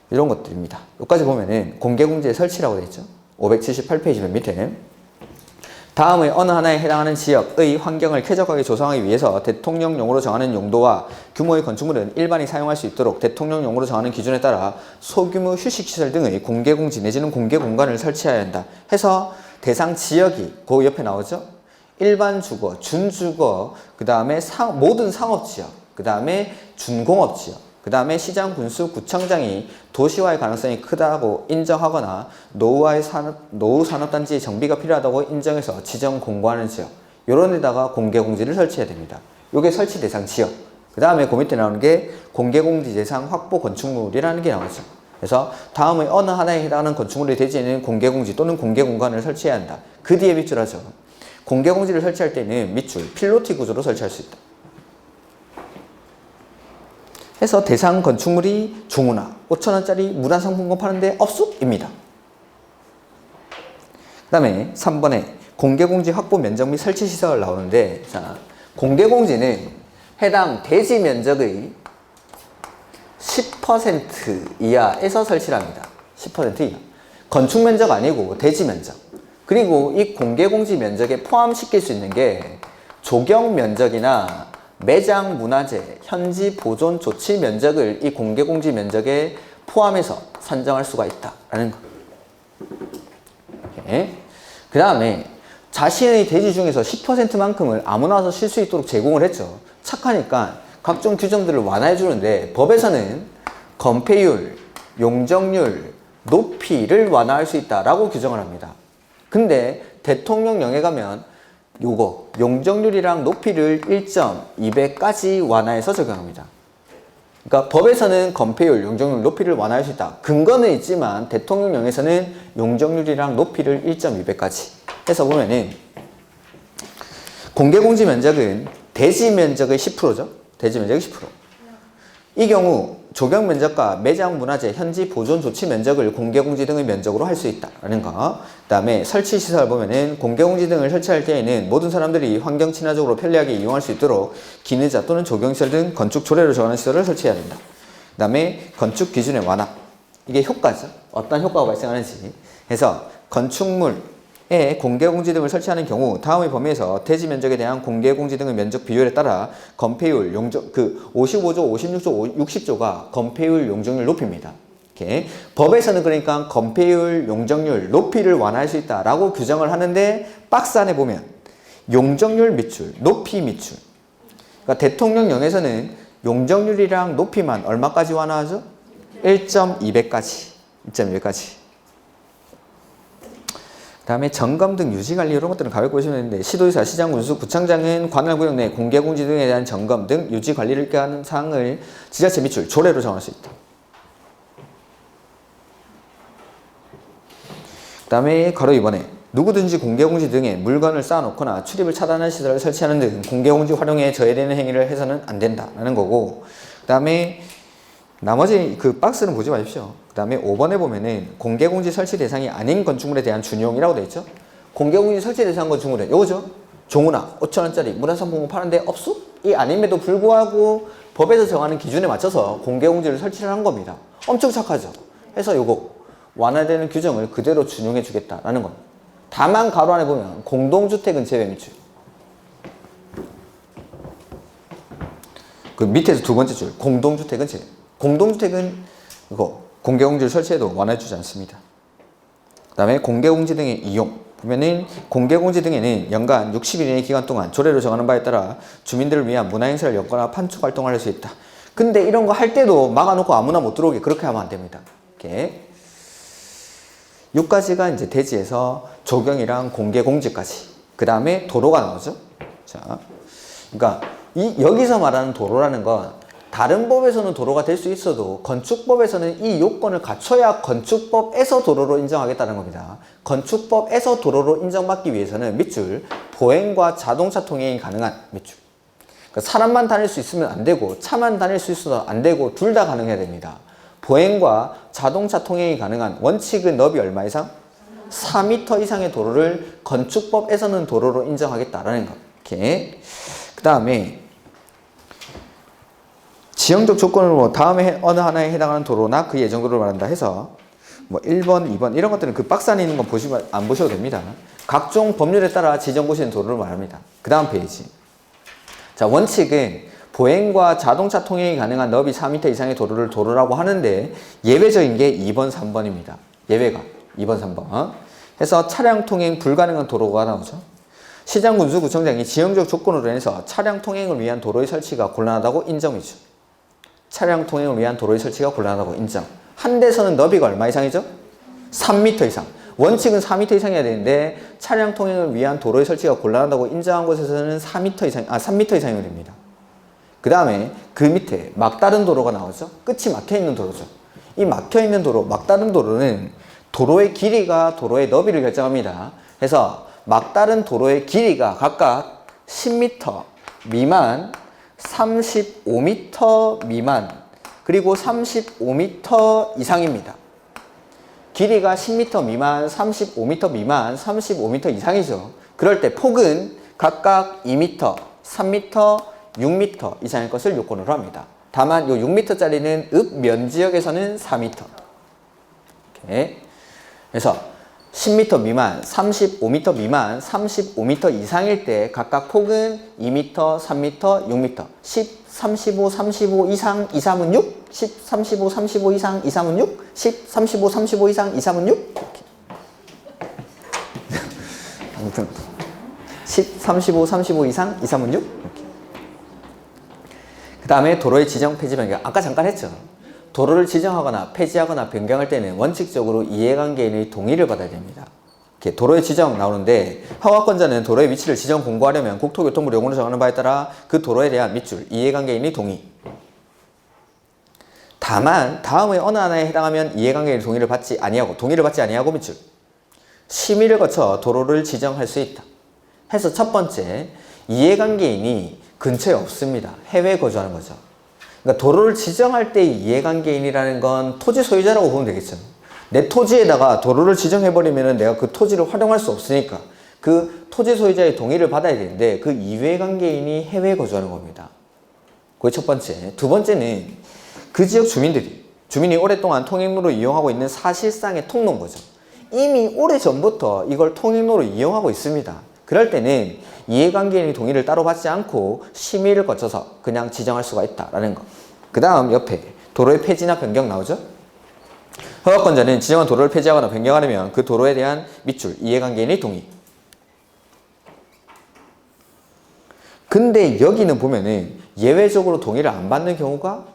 이런 것들입니다. 여기까지 보면은 공개공지의 설치라고 되어 있죠. 578페이지 맨 밑에. 다음의 어느 하나에 해당하는 지역의 환경을 쾌적하게 조성하기 위해서 대통령용으로 정하는 용도와 규모의 건축물은 일반이 사용할 수 있도록 대통령용으로 정하는 기준에 따라 소규모 휴식시설 등의 공개공지 내지는 공개공간을 설치해야 한다 해서 대상 지역이 그 옆에 나오죠. 일반 주거, 준주거, 그 다음에 모든 상업지역, 그 다음에 준공업지역, 그 다음에 시장, 군수, 구청장이 도시화의 가능성이 크다고 인정하거나 노후 산업단지의 정비가 필요하다고 인정해서 지정 공고하는 지역, 이런 데다가 공개공지를 설치해야 됩니다. 이게 설치 대상 지역. 그 다음에 그 밑에 나오는 게 공개공지 대상 확보 건축물이라는 게 나오죠. 그래서 다음의 어느 하나에 해당하는 건축물의 대지에는 공개공지 또는 공개공간을 설치해야 한다. 그 뒤에 밑줄 하죠. 공개공지를 설치할 때는 밑줄 필로티 구조로 설치할 수 있다. 해서 대상 건축물이 종우나 5,000원짜리 문화상품권 파는데 없숙입니다. 그 다음에 3번에 공개공지 확보 면적 및 설치시설 나오는데, 자, 공개공지는 해당 대지 면적의 10% 이하에서 설치를 합니다. 10% 이하. 건축 면적 아니고 대지 면적. 그리고 이 공개공지 면적에 포함시킬 수 있는 게 조경 면적이나 매장 문화재, 현지 보존 조치 면적을 이 공개공지 면적에 포함해서 산정할 수가 있다라는 거. 그 다음에 자신의 대지 중에서 10%만큼을 아무나 와서 쉴 수 있도록 제공을 했죠. 착하니까 각종 규정들을 완화해 주는데 법에서는 건폐율, 용적률, 높이를 완화할 수 있다라고 규정을 합니다. 근데 대통령령에 가면 요거 용적률이랑 높이를 1.2배까지 완화해서 적용합니다. 그러니까 법에서는 건폐율, 용적률, 높이를 완화할 수 있다. 근거는 있지만 대통령령에서는 용적률이랑 높이를 1.2배까지 해서 보면은 공개공지 면적은 대지 면적의 10%죠. 대지 면적의 10%. 이 경우 조경 면적과 매장 문화재, 현지 보존 조치 면적을 공개공지 등의 면적으로 할 수 있다라는 거. 그 다음에 설치 시설 보면은 공개공지 등을 설치할 때에는 모든 사람들이 환경 친화적으로 편리하게 이용할 수 있도록 기능자 또는 조경시설 등 건축 조례를 정하는 시설을 설치해야 된다. 그 다음에 건축 기준의 완화. 이게 효과죠. 어떤 효과가 발생하는지. 해서 건축물에 공개공지 등을 설치하는 경우 다음의 범위에서 대지 면적에 대한 공개공지 등의 면적 비율에 따라 건폐율, 용적, 55조, 56조, 60조가 건폐율, 용적률, 높이입니다. 이렇게. 법에서는 그러니까 건폐율, 용적률, 높이를 완화할 수 있다라고 규정을 하는데 박스 안에 보면 용적률 밑줄, 높이 밑줄. 그러니까 대통령령에서는 용적률이랑 높이만 얼마까지 완화하죠? 1.2배까지. 1.2배까지. 다음에 점검 등 유지관리 이런 것들은 가볍게 보시면 되는데 시도지사, 시장군수, 구청장은 관할구역 내 공개공지 등에 대한 점검 등 유지관리를 하는 사항을 지자체 밑줄 조례로 정할 수 있다. 그 다음에 가로 2번에 누구든지 공개공지 등에 물건을 쌓아놓거나 출입을 차단하는 시설을 설치하는 등 공개공지 활용에 저해되는 행위를 해서는 안 된다라는 거고, 그 다음에 나머지 그 박스는 보지 마십시오. 그 다음에 5번에 보면은 공개공지 설치 대상이 아닌 건축물에 대한 준용이라고 되어 있죠. 공개공지 설치 대상 건축물은 요거죠. 종우나 5,000원짜리 문화상품권 파는데 없어? 이 아님에도 불구하고 법에서 정하는 기준에 맞춰서 공개공지를 설치를 한 겁니다. 엄청 착하죠. 해서 요거 완화되는 규정을 그대로 준용해 주겠다라는 겁니다. 다만 가로 안에 보면 공동주택은 제외 밑줄. 그 밑에서 두 번째 줄 공동주택은 제외. 공동주택은 이거 공개공지를 설치해도 완화해주지 않습니다. 그 다음에 공개공지 등의 이용 보면은 공개공지 등에는 연간 60일 이내의 기간 동안 조례로 정하는 바에 따라 주민들을 위한 문화행사를 엮거나 판촉 활동을 할 수 있다. 근데 이런 거 할 때도 막아놓고 아무나 못 들어오게 그렇게 하면 안 됩니다. 이렇게 6가지가 이제 대지에서 조경이랑 공개공지까지. 그 다음에 도로가 나오죠. 자, 그러니까 여기서 말하는 도로라는 건 다른 법에서는 도로가 될 수 있어도 건축법에서는 이 요건을 갖춰야 건축법에서 도로로 인정하겠다는 겁니다. 건축법에서 도로로 인정받기 위해서는 밑줄 보행과 자동차 통행이 가능한 밑줄. 그러니까 사람만 다닐 수 있으면 안 되고 차만 다닐 수 있어도 안 되고 둘 다 가능해야 됩니다. 보행과 자동차 통행이 가능한 원칙은 너비 얼마 이상? 4m 이상의 도로를 건축법에서는 도로로 인정하겠다라는 거. 이렇게. 그 다음에 지형적 조건으로 뭐 다음에 어느 하나에 해당하는 도로나 그 예정도를 말한다 해서 뭐 1번, 2번 이런 것들은 그 박스 안에 있는 건 보시면 안 보셔도 됩니다. 각종 법률에 따라 지정고시는 도로를 말합니다. 그 다음 페이지. 자, 원칙은 보행과 자동차 통행이 가능한 너비 4m 이상의 도로를 도로라고 하는데 예외적인 게 2번, 3번입니다. 예외가 2번, 3번. 해서 차량 통행 불가능한 도로가 나오죠. 시장, 군수, 구청장이 지형적 조건으로 인해서 차량 통행을 위한 도로의 설치가 곤란하다고 인정이죠. 차량 통행을 위한 도로의 설치가 곤란하다고 인정. 한 대에서는 너비가 얼마 이상이죠? 3m 이상. 원칙은 4m 이상이어야 되는데 차량 통행을 위한 도로의 설치가 곤란하다고 인정한 곳에서는 3m 이상이 됩니다. 그 다음에 그 밑에 막다른 도로가 나오죠. 끝이 막혀있는 도로죠. 이 막혀있는 도로, 막다른 도로는 도로의 길이가 도로의 너비를 결정합니다. 그래서 막다른 도로의 길이가 각각 10m 미만, 35m 미만, 그리고 35m 이상입니다. 길이가 10m 미만, 35m 미만, 35m 이상이죠. 그럴 때 폭은 각각 2m, 3m, 6m 이상의 것을 요건으로 합니다. 다만 요 6m짜리는 읍면지역에서는 4m. 이렇게. 그래서 10m 미만, 35m 미만, 35m 이상일 때 각각 폭은 2m, 3m, 6m. 10, 35, 35 이상, 2, 3은 6. 10, 35, 35 이상, 2, 3은 6. 10, 35, 35 이상, 2, 3은 6. 이렇게. 아무튼 10, 35, 35 이상, 2, 3은 6. 이렇게. 그 다음에 도로의 지정, 폐지, 변경. 아까 잠깐 했죠. 도로를 지정하거나 폐지하거나 변경할 때는 원칙적으로 이해관계인의 동의를 받아야 됩니다. 이렇게 도로의 지정 나오는데 허가권자는 도로의 위치를 지정 공고하려면 국토교통부 용어로 정하는 바에 따라 그 도로에 대한 밑줄 이해관계인의 동의. 다만 다음의 어느 하나에 해당하면 이해관계인의 동의를 받지 아니하고 밑줄. 심의를 거쳐 도로를 지정할 수 있다. 해서 첫 번째 이해관계인이 근처에 없습니다. 해외에 거주하는 거죠. 그러니까 도로를 지정할 때 이해관계인이라는 건 토지 소유자라고 보면 되겠죠. 내 토지에다가 도로를 지정해버리면 내가 그 토지를 활용할 수 없으니까 그 토지 소유자의 동의를 받아야 되는데 그 이해관계인이 해외에 거주하는 겁니다. 그게 첫 번째. 두 번째는 그 지역 주민이 오랫동안 통행로로 이용하고 있는 사실상의 통로인 거죠. 이미 오래전부터 이걸 통행로로 이용하고 있습니다. 그럴 때는 이해관계인의 동의를 따로 받지 않고 심의를 거쳐서 그냥 지정할 수가 있다라는 거. 그 다음 옆에 도로의 폐지나 변경 나오죠? 허가권자는 지정한 도로를 폐지하거나 변경하려면 그 도로에 대한 밑줄 이해관계인의 동의. 근데 여기는 보면은 예외적으로 동의를 안 받는 경우가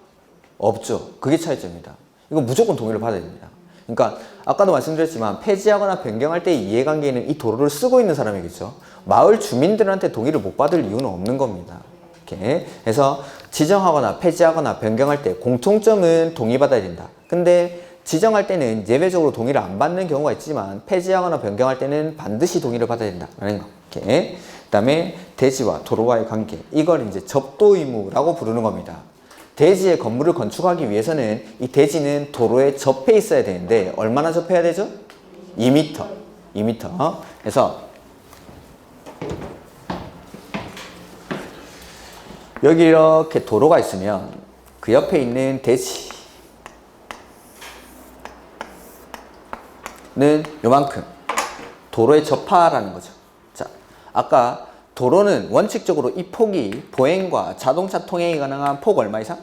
없죠. 그게 차이점입니다. 이거 무조건 동의를 받아야 됩니다. 그러니까 아까도 말씀드렸지만 폐지하거나 변경할 때의 이해관계는 이 도로를 쓰고 있는 사람이겠죠. 마을 주민들한테 동의를 못 받을 이유는 없는 겁니다. 이렇게 해서 지정하거나 폐지하거나 변경할 때 공통점은 동의받아야 된다. 근데 지정할 때는 예외적으로 동의를 안 받는 경우가 있지만 폐지하거나 변경할 때는 반드시 동의를 받아야 된다라는 거. 이렇게. 그다음에 대지와 도로와의 관계. 이걸 이제 접도 의무라고 부르는 겁니다. 대지에 건물을 건축하기 위해서는 이 대지는 도로에 접해 있어야 되는데 얼마나 접해야 되죠? 2m. 2m. 그래서 여기 이렇게 도로가 있으면 그 옆에 있는 대지는 요만큼 도로에 접하라는 거죠. 자, 아까 도로는 원칙적으로 이 폭이 보행과 자동차 통행이 가능한 폭 얼마 이상?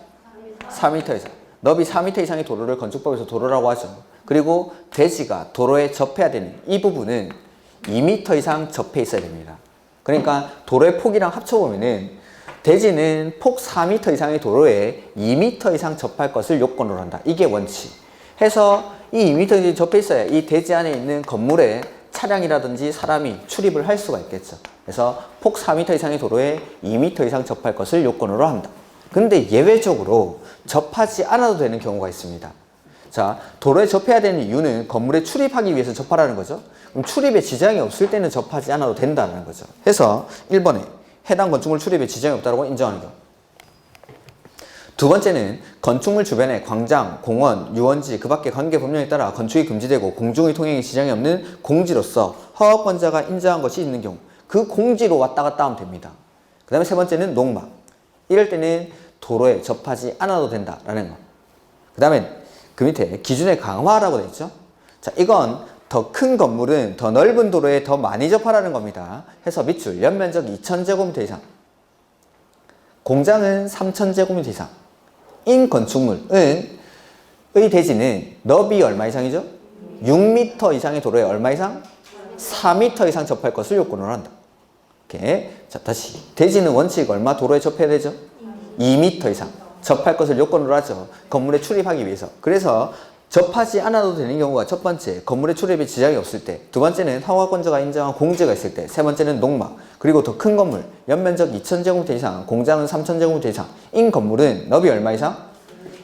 4m 이상. 너비 4m 이상의 도로를 건축법에서 도로라고 하죠. 그리고 대지가 도로에 접해야 되는 이 부분은 2m 이상 접해 있어야 됩니다. 그러니까 도로의 폭이랑 합쳐보면은 대지는 폭 4m 이상의 도로에 2m 이상 접할 것을 요건으로 한다. 이게 원칙. 해서 이 2m 이상 접해 있어야 이 대지 안에 있는 건물에 차량이라든지 사람이 출입을 할 수가 있겠죠. 그래서 폭 4m 이상의 도로에 2m 이상 접할 것을 요건으로 한다. 근데 예외적으로 접하지 않아도 되는 경우가 있습니다. 자, 도로에 접해야 되는 이유는 건물에 출입하기 위해서 접하라는 거죠. 그럼 출입에 지장이 없을 때는 접하지 않아도 된다는 거죠. 해서 1번에 해당 건축물 출입에 지장이 없다고 인정하는 것. 두 번째는 건축물 주변에 광장, 공원, 유원지, 그 밖의 관계 법령에 따라 건축이 금지되고 공중의 통행에 지장이 없는 공지로서 허가권자가 인정한 것이 있는 경우 그 공지로 왔다 갔다 하면 됩니다. 그 다음에 세 번째는 농막. 이럴 때는 도로에 접하지 않아도 된다라는 것. 그 다음에 그 밑에 기준의 강화라고 되어 있죠. 자, 이건 더 큰 건물은 더 넓은 도로에 더 많이 접하라는 겁니다. 해서 밑줄 연면적 2000제곱미터 이상, 공장은 3000제곱미터 이상, 인 건축물은 의 대지는 너비 얼마 이상이죠? 6m 이상의 도로에 얼마 이상? 4m 이상 접할 것을 요건으로 한다. 이렇게. 자, 다시 대지는 원칙 얼마 도로에 접해야 되죠? 2m 이상 접할 것을 요건으로 하죠. 건물에 출입하기 위해서. 그래서 접하지 않아도 되는 경우가 첫 번째, 건물의 출입에 지장이 없을 때, 두 번째는 허가권자가 인정한 공지가 있을 때, 세 번째는 농막, 그리고 더 큰 건물, 연면적 2000제곱미터 이상, 공장은 3000제곱미터 이상, 인 건물은 너비 얼마 이상?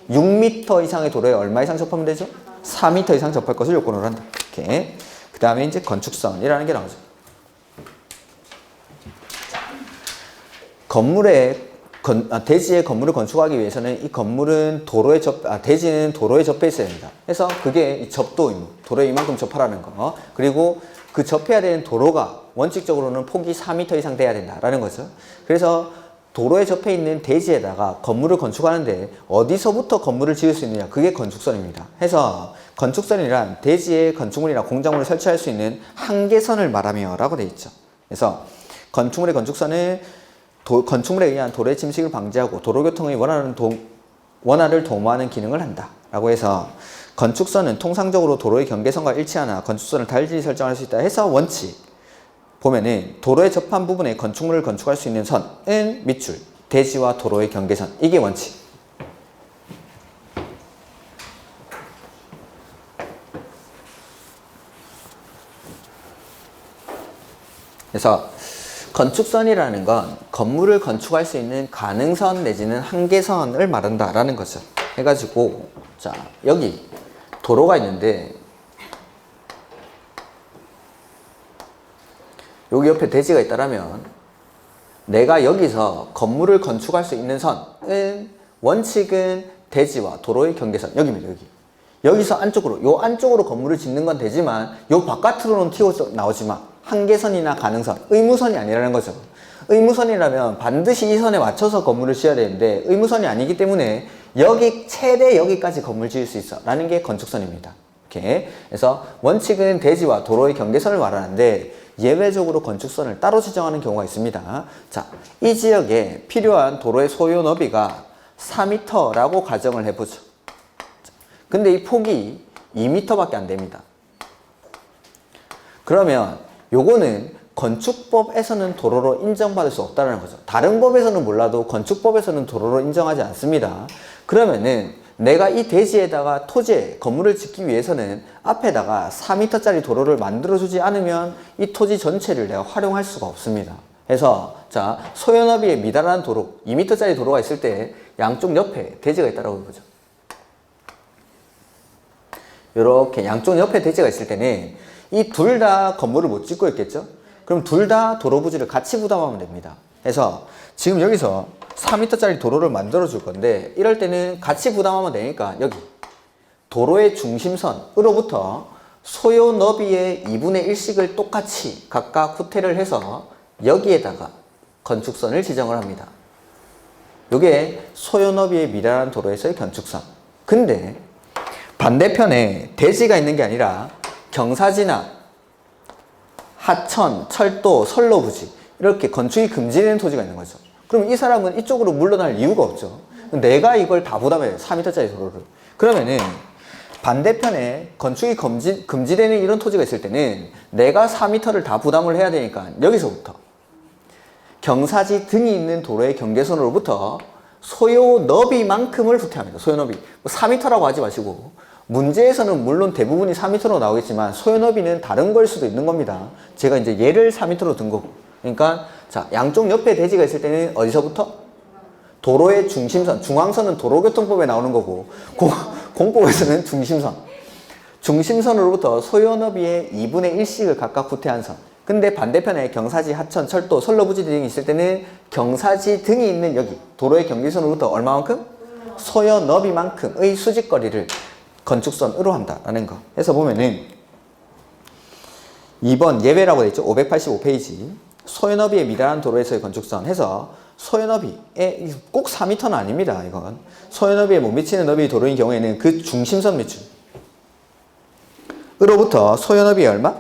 6m 이상의 도로에 얼마 이상 접하면 되죠? 4m 이상 접할 것을 요건으로 한다. 이렇게. 그 다음에 이제 건축선이라는 게 나오죠. 대지에 건물을 건축하기 위해서는 이 건물은 대지는 도로에 접해 있어야 됩니다. 그래서 그게 이 접도 의무, 도로에 이만큼 접하라는 거. 그리고 그 접해야 되는 도로가 원칙적으로는 폭이 4m 이상 돼야 된다라는 거죠. 그래서 도로에 접해 있는 대지에다가 건물을 건축하는데 어디서부터 건물을 지을 수 있느냐, 그게 건축선입니다. 해서 건축선이란 대지에 건축물이나 공작물을 설치할 수 있는 한계선을 말하며 라고 되어 있죠. 그래서 건축물의 건축선은 건축물에 의한 도로의 침식을 방지하고 도로교통의 원활을 도모하는 기능을 한다 라고 해서 건축선은 통상적으로 도로의 경계선과 일치하나 건축선을 달리 설정할 수 있다 해서 원칙 보면은 도로에 접한 부분에 건축물을 건축할 수 있는 선은 밑줄 대지와 도로의 경계선, 이게 원칙. 그래서 건축선이라는 건 건물을 건축할 수 있는 가능선 내지는 한계선을 말한다라는 거죠. 해가지고 자, 여기 도로가 있는데 여기 옆에 대지가 있다라면 내가 여기서 건물을 건축할 수 있는 선은 원칙은 대지와 도로의 경계선, 여기입니다. 여기서 안쪽으로, 요 안쪽으로 건물을 짓는 건 되지만 요 바깥으로는 튀어 나오지만 한계선이나 가능선, 의무선이 아니라는 거죠. 의무선이라면 반드시 이 선에 맞춰서 건물을 지어야 되는데 의무선이 아니기 때문에 최대 여기까지 건물 지을 수 있어 라는 게 건축선입니다. 이렇게. 그래서 원칙은 대지와 도로의 경계선을 말하는데 예외적으로 건축선을 따로 지정하는 경우가 있습니다. 자, 이 지역에 필요한 도로의 소요 너비가 4m라고 가정을 해보죠. 근데 이 폭이 2m밖에 안 됩니다. 그러면 요거는 건축법에서는 도로로 인정받을 수 없다는 거죠. 다른 법에서는 몰라도 건축법에서는 도로로 인정하지 않습니다. 그러면은 내가 이 대지에다가 토지에 건물을 짓기 위해서는 앞에다가 4m짜리 도로를 만들어주지 않으면 이 토지 전체를 내가 활용할 수가 없습니다. 그래서 자, 소요너비에 미달한 도로, 2m짜리 도로가 있을 때 양쪽 옆에 대지가 있다고 보죠. 이렇게 양쪽 옆에 대지가 있을 때는 이 둘 다 건물을 못 짓고 있겠죠? 그럼 둘 다 도로 부지를 같이 부담하면 됩니다. 그래서 지금 여기서 4m짜리 도로를 만들어 줄 건데 이럴 때는 같이 부담하면 되니까 여기 도로의 중심선으로부터 소요 너비의 2분의 1씩을 똑같이 각각 후퇴를 해서 여기에다가 건축선을 지정을 합니다. 이게 소요 너비의 미달한 도로에서의 건축선. 근데 반대편에 대지가 있는 게 아니라 경사지나 하천, 철도, 선로부지 이렇게 건축이 금지되는 토지가 있는 거죠. 그럼 이 사람은 이쪽으로 물러날 이유가 없죠. 내가 이걸 다 부담해요. 4m짜리 도로를. 그러면은 반대편에 건축이 금지되는 이런 토지가 있을 때는 내가 4m를 다 부담을 해야 되니까 여기서부터 경사지 등이 있는 도로의 경계선으로부터 소요 너비만큼을 후퇴합니다. 소요 너비. 4m라고 하지 마시고 문제에서는 물론 대부분이 4m로 나오겠지만 소요 너비는 다른 걸 수도 있는 겁니다. 제가 이제 얘를 4m로 든 거고. 그러니까 자, 양쪽 옆에 대지가 있을 때는 어디서부터? 도로의 중심선. 중앙선은 도로교통법에 나오는 거고 공법에서는 중심선. 중심선으로부터 소요 너비의 2분의 1씩을 각각 후퇴한 선. 근데 반대편에 경사지, 하천, 철도, 선로부지 등이 있을 때는 경사지 등이 있는 여기 도로의 경계선으로부터 얼마만큼? 소요 너비만큼의 수직거리를 건축선으로 한다라는 거. 해서 보면은 2번 예외라고 되어 있죠. 585페이지. 소요 너비의 미달한 도로에서의 건축선 해서 소요 너비에 꼭 4m는 아닙니다. 이건 소요 너비에 못 미치는 너비의 도로인 경우에는 그 중심선 매출 으로부터 소요 너비의 얼마?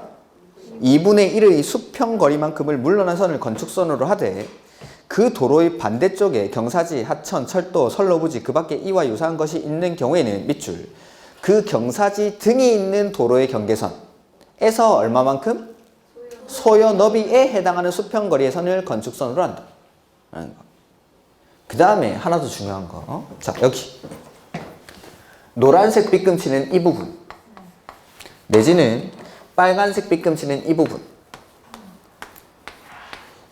2분의 1의 수평거리만큼을 물러난 선을 건축선으로 하되 그 도로의 반대쪽에 경사지, 하천, 철도, 선로부지 그 밖에 이와 유사한 것이 있는 경우에는 밑줄 그 경사지 등이 있는 도로의 경계선에서 얼마만큼? 소요 너비에 해당하는 수평거리의 선을 건축선으로 한다. 그 다음에 하나 더 중요한 거. 자, 여기 노란색 빗금치는 이 부분 내지는 빨간색 빗금치는 이 부분.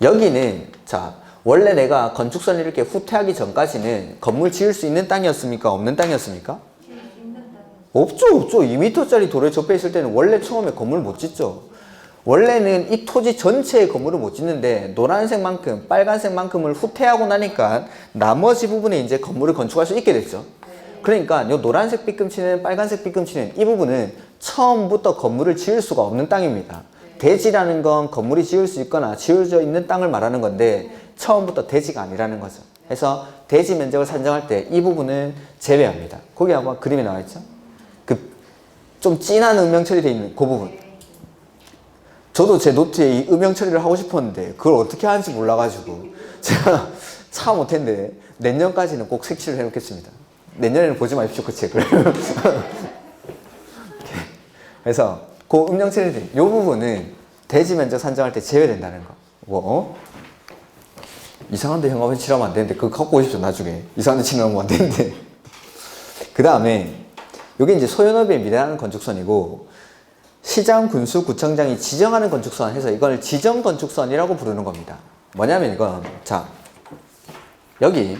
여기는 자, 원래 내가 건축선을 이렇게 후퇴하기 전까지는 건물 지을 수 있는 땅이었습니까? 없는 땅이었습니까? 없죠. 2m짜리 도로에 접해 있을 때는 원래 처음에 건물 못 짓죠. 원래는 이 토지 전체의 건물을 못 짓는데 노란색만큼, 빨간색만큼을 후퇴하고 나니까 나머지 부분에 이제 건물을 건축할 수 있게 됐죠. 그러니까 이 노란색 빗금치는 빨간색 빗금치는 이 부분은 처음부터 건물을 지을 수가 없는 땅입니다. 대지라는 건 건물이 지을 수 있거나 지어져 있는 땅을 말하는 건데 처음부터 대지가 아니라는 거죠. 그래서 대지 면적을 산정할 때 이 부분은 제외합니다. 거기 아마 그림에 나와 있죠. 그 좀 진한 음영 처리되어 있는 그 부분. 저도 제 노트에 이 음영 처리를 하고 싶었는데 그걸 어떻게 하는지 몰라가지고 제가 차 못했는데 내년까지는 꼭 색칠을 해놓겠습니다. 내년에는 보지 마십시오, 그 책을. 그래서 그 음영 처리된 이 부분은 대지 면적 산정할 때 제외된다는 거. 뭐 이상한데 형아버지 칠하면 안 되는데 그거 갖고 오십시오, 나중에. 이상한데 칠하면 안 되는데. 그 다음에 이게 이제 소요 너비에 미달하는 건축선이고 시장, 군수, 구청장이 지정하는 건축선 해서 이걸 지정 건축선이라고 부르는 겁니다. 뭐냐면 이건 자, 여기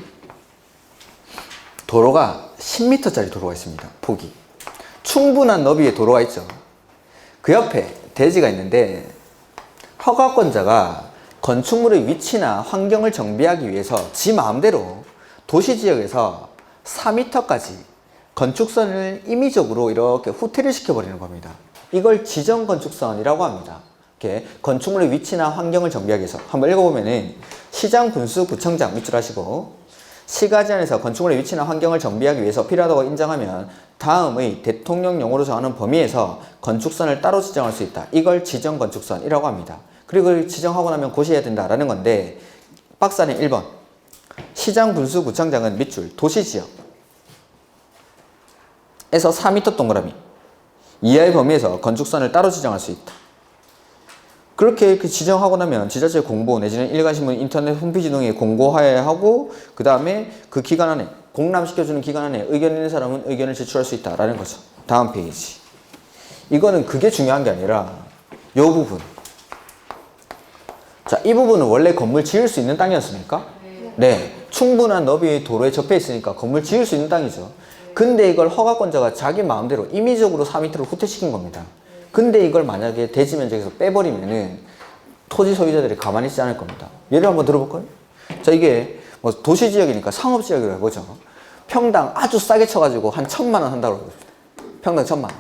도로가 10m짜리 도로가 있습니다. 폭이 충분한 너비의 도로가 있죠. 그 옆에 대지가 있는데 허가권자가 건축물의 위치나 환경을 정비하기 위해서 지 마음대로 도시지역에서 4m까지 건축선을 임의적으로 이렇게 후퇴를 시켜버리는 겁니다. 이걸 지정건축선이라고 합니다. 이렇게 건축물의 위치나 환경을 정비하기 위해서 한번 읽어보면은 시장, 군수, 구청장 밑줄 하시고 시가 제한에서 건축물의 위치나 환경을 정비하기 위해서 필요하다고 인정하면 다음의 대통령령으로 정하는 범위에서 건축선을 따로 지정할 수 있다. 이걸 지정건축선이라고 합니다. 그리고 이걸 지정하고 나면 고시해야 된다라는 건데 박스 안에 1번 시장, 군수, 구청장은 밑줄 도시지역에서 4m 동그라미 이하의 범위에서 건축선을 따로 지정할 수 있다. 그렇게 지정하고 나면 지자체 공보 내지는 일간신문 인터넷 홈페이지 등에 공고하여야 하고 그 다음에 그 기간 안에 공람시켜주는 기간 안에 의견 있는 사람은 의견을 제출할 수 있다라는 거죠. 다음 페이지. 이거는 그게 중요한 게 아니라 이 부분. 자, 이 부분은 원래 건물 지을 수 있는 땅이었습니까? 네. 충분한 너비의 도로에 접해 있으니까 건물 지을 수 있는 땅이죠. 근데 이걸 허가권자가 자기 마음대로 임의적으로 4m를 후퇴시킨 겁니다. 근데 이걸 만약에 대지 면적에서 빼버리면은 토지 소유자들이 가만히 있지 않을 겁니다. 예를 한번 들어볼까요? 자, 이게 뭐 도시지역이니까 상업지역이라고 해보죠. 평당 아주 싸게 쳐가지고 한 1,000만 원 한다고 해봅시다. 평당 1,000만 원.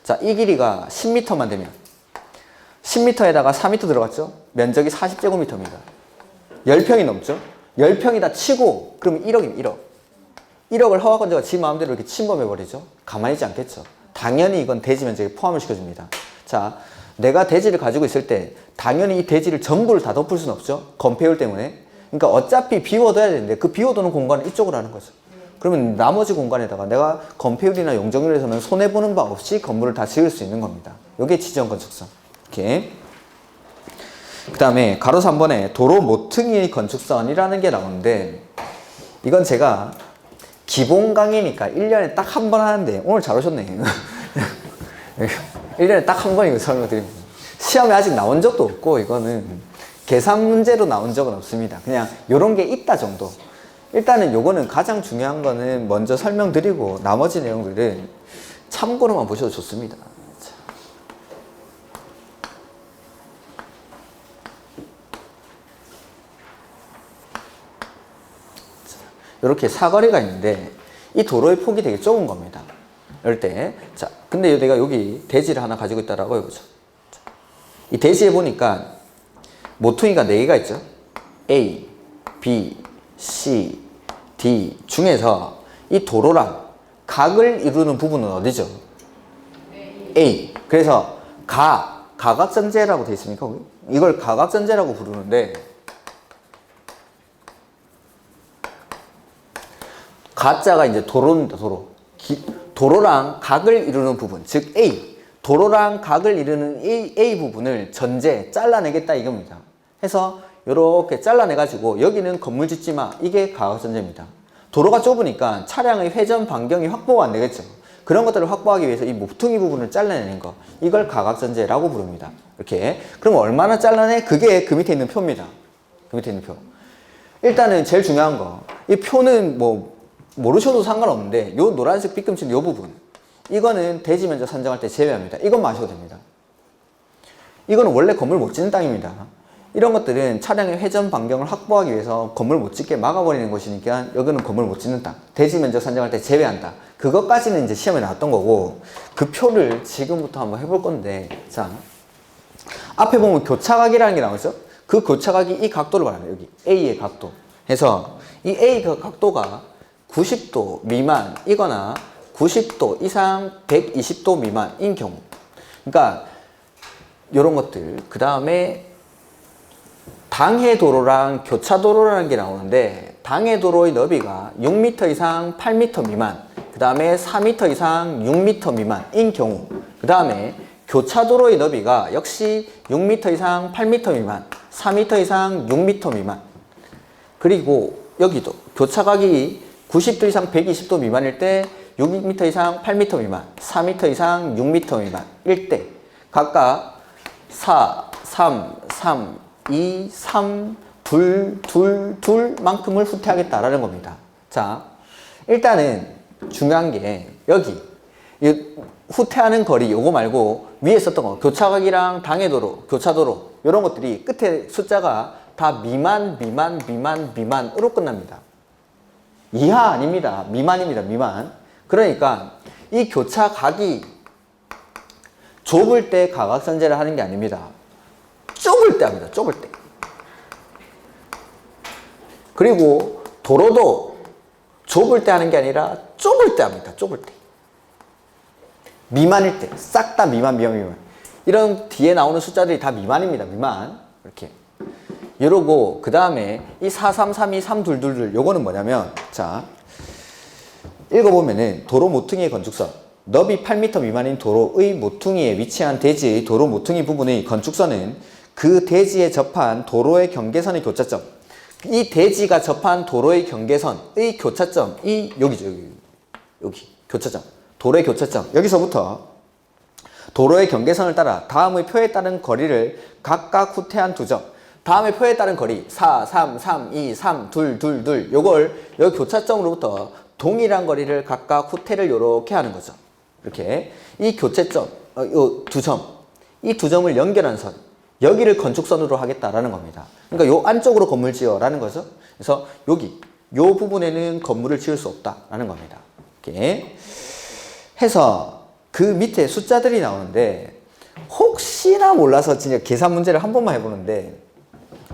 자, 이 길이가 10m만 되면 10m에다가 4m 들어갔죠? 면적이 40제곱미터입니다. 10평이 넘죠? 10평이다 치고 그럼 1억이면 1억. 1억을 허가권자가 지 마음대로 이렇게 침범해버리죠? 가만히 있지 않겠죠? 당연히 이건 대지 면적에 포함을 시켜줍니다. 자, 내가 대지를 가지고 있을 때 당연히 이 대지를 전부를 다 덮을 수는 없죠? 건폐율 때문에. 그러니까 어차피 비워둬야 되는데 그 비워두는 공간은 이쪽으로 하는 거죠. 그러면 나머지 공간에다가 내가 건폐율이나 용적률에서는 손해보는 바 없이 건물을 다 지을 수 있는 겁니다. 이게 지정 건축성. 이렇게. 그 다음에 가로 3번에 도로 모퉁이의 건축선이라는 게 나오는데 이건 제가 기본 강의니까 1년에 딱 한 번 하는데 오늘 잘 오셨네. 1년에 딱 한 번 이거 설명드립니다. 시험에 아직 나온 적도 없고 이거는 계산 문제로 나온 적은 없습니다. 그냥 요런 게 있다 정도. 일단은 요거는 가장 중요한 거는 먼저 설명드리고 나머지 내용들은 참고로만 보셔도 좋습니다. 이렇게 사거리가 있는데 이 도로의 폭이 되게 좁은 겁니다. 이럴 때, 자, 근데 내가 여기 대지를 하나 가지고 있다라고 해보죠. 이 대지에 보니까 모퉁이가 4개가 있죠. A, B, C, D 중에서 이 도로랑 각을 이루는 부분은 어디죠? A. 그래서 가각전제라고 되어 있습니까? 이걸 가각전제라고 부르는데 가자가 이제 도로입니다. 도로랑 각을 이루는 부분, 즉 A. 도로랑 각을 이루는 A 부분을 전제, 잘라내겠다 이겁니다. 해서 이렇게 잘라내가지고 여기는 건물 짓지 마. 이게 가각전제입니다. 도로가 좁으니까 차량의 회전 반경이 확보가 안 되겠죠. 그런 것들을 확보하기 위해서 이 모퉁이 부분을 잘라내는 거. 이걸 가각전제라고 부릅니다. 이렇게. 그럼 얼마나 잘라내? 그게 그 밑에 있는 표입니다. 그 밑에 있는 표. 일단은 제일 중요한 거. 이 표는 뭐 모르셔도 상관없는데 요 노란색 삐끔친 요 부분. 이거는 대지 면적 산정할 때 제외합니다. 이것만 아셔도 됩니다. 이거는 원래 건물 못 짓는 땅입니다. 이런 것들은 차량의 회전 반경을 확보하기 위해서 건물 못 짓게 막아버리는 것이니까 여기는 건물 못 짓는 땅. 대지 면적 산정할 때 제외한다. 그것까지는 이제 시험에 나왔던 거고 그 표를 지금부터 한번 해볼 건데 자 앞에 보면 교차각이라는 게 나오죠? 그 교차각이 이 각도를 말합니다. 여기 A의 각도. 해서 이 A 그 각도가 90도 미만이거나 90도 이상 120도 미만인 경우. 그러니까 이런 것들. 그 다음에 당해도로랑 교차도로라는 게 나오는데 당해도로의 너비가 6m 이상 8m 미만, 그 다음에 4m 이상 6m 미만인 경우, 그 다음에 교차도로의 너비가 역시 6m 이상 8m 미만, 4m 이상 6m 미만, 그리고 여기도 교차각이 90도 이상 120도 미만일 때 6m 이상 8m 미만, 4m 이상 6m 미만일 때 각각 4, 3, 3, 2, 3, 2 만큼을 후퇴하겠다라는 겁니다. 자, 일단은 중요한 게 여기 후퇴하는 거리 요거 말고 위에 썼던 거 교차각이랑 당해도로, 교차도로 이런 것들이 끝에 숫자가 다 미만으로 끝납니다. 이하 아닙니다. 미만입니다. 미만. 그러니까 이 교차각이 좁을 때 가각선제를 하는 게 아닙니다. 좁을 때 합니다. 좁을 때. 그리고 도로도 좁을 때 하는 게 아니라 좁을 때 합니다. 좁을 때. 미만일 때. 싹 다 미만. 이런 뒤에 나오는 숫자들이 다 미만입니다. 미만. 이렇게. 이러고 그 다음에 이 4, 3, 3, 2, 3, 2 요거는 뭐냐면 자 읽어보면은 도로 모퉁이의 건축선 너비 8m 미만인 도로의 모퉁이에 위치한 대지의 도로 모퉁이 부분의 건축선은 그 대지에 접한 도로의 경계선의 교차점 이 대지가 접한 도로의 경계선의 교차점이 여기죠. 여기 교차점. 도로의 교차점. 여기서부터 도로의 경계선을 따라 다음의 표에 따른 거리를 각각 후퇴한 두 점. 다음의 표에 따른 거리 4, 3, 3, 2, 3, 2, 2, 2 요걸 여기 교차점으로부터 동일한 거리를 각각 후퇴를 요렇게 하는 거죠. 이렇게 이 교차점, 요 두 점, 이 두 점을 연결한 선 여기를 건축선으로 하겠다라는 겁니다. 그러니까 요 안쪽으로 건물 지어라는 거죠. 그래서 여기 요 부분에는 건물을 지을 수 없다라는 겁니다. 이렇게 해서 그 밑에 숫자들이 나오는데 혹시나 몰라서 진짜 계산 문제를 한 번만 해보는데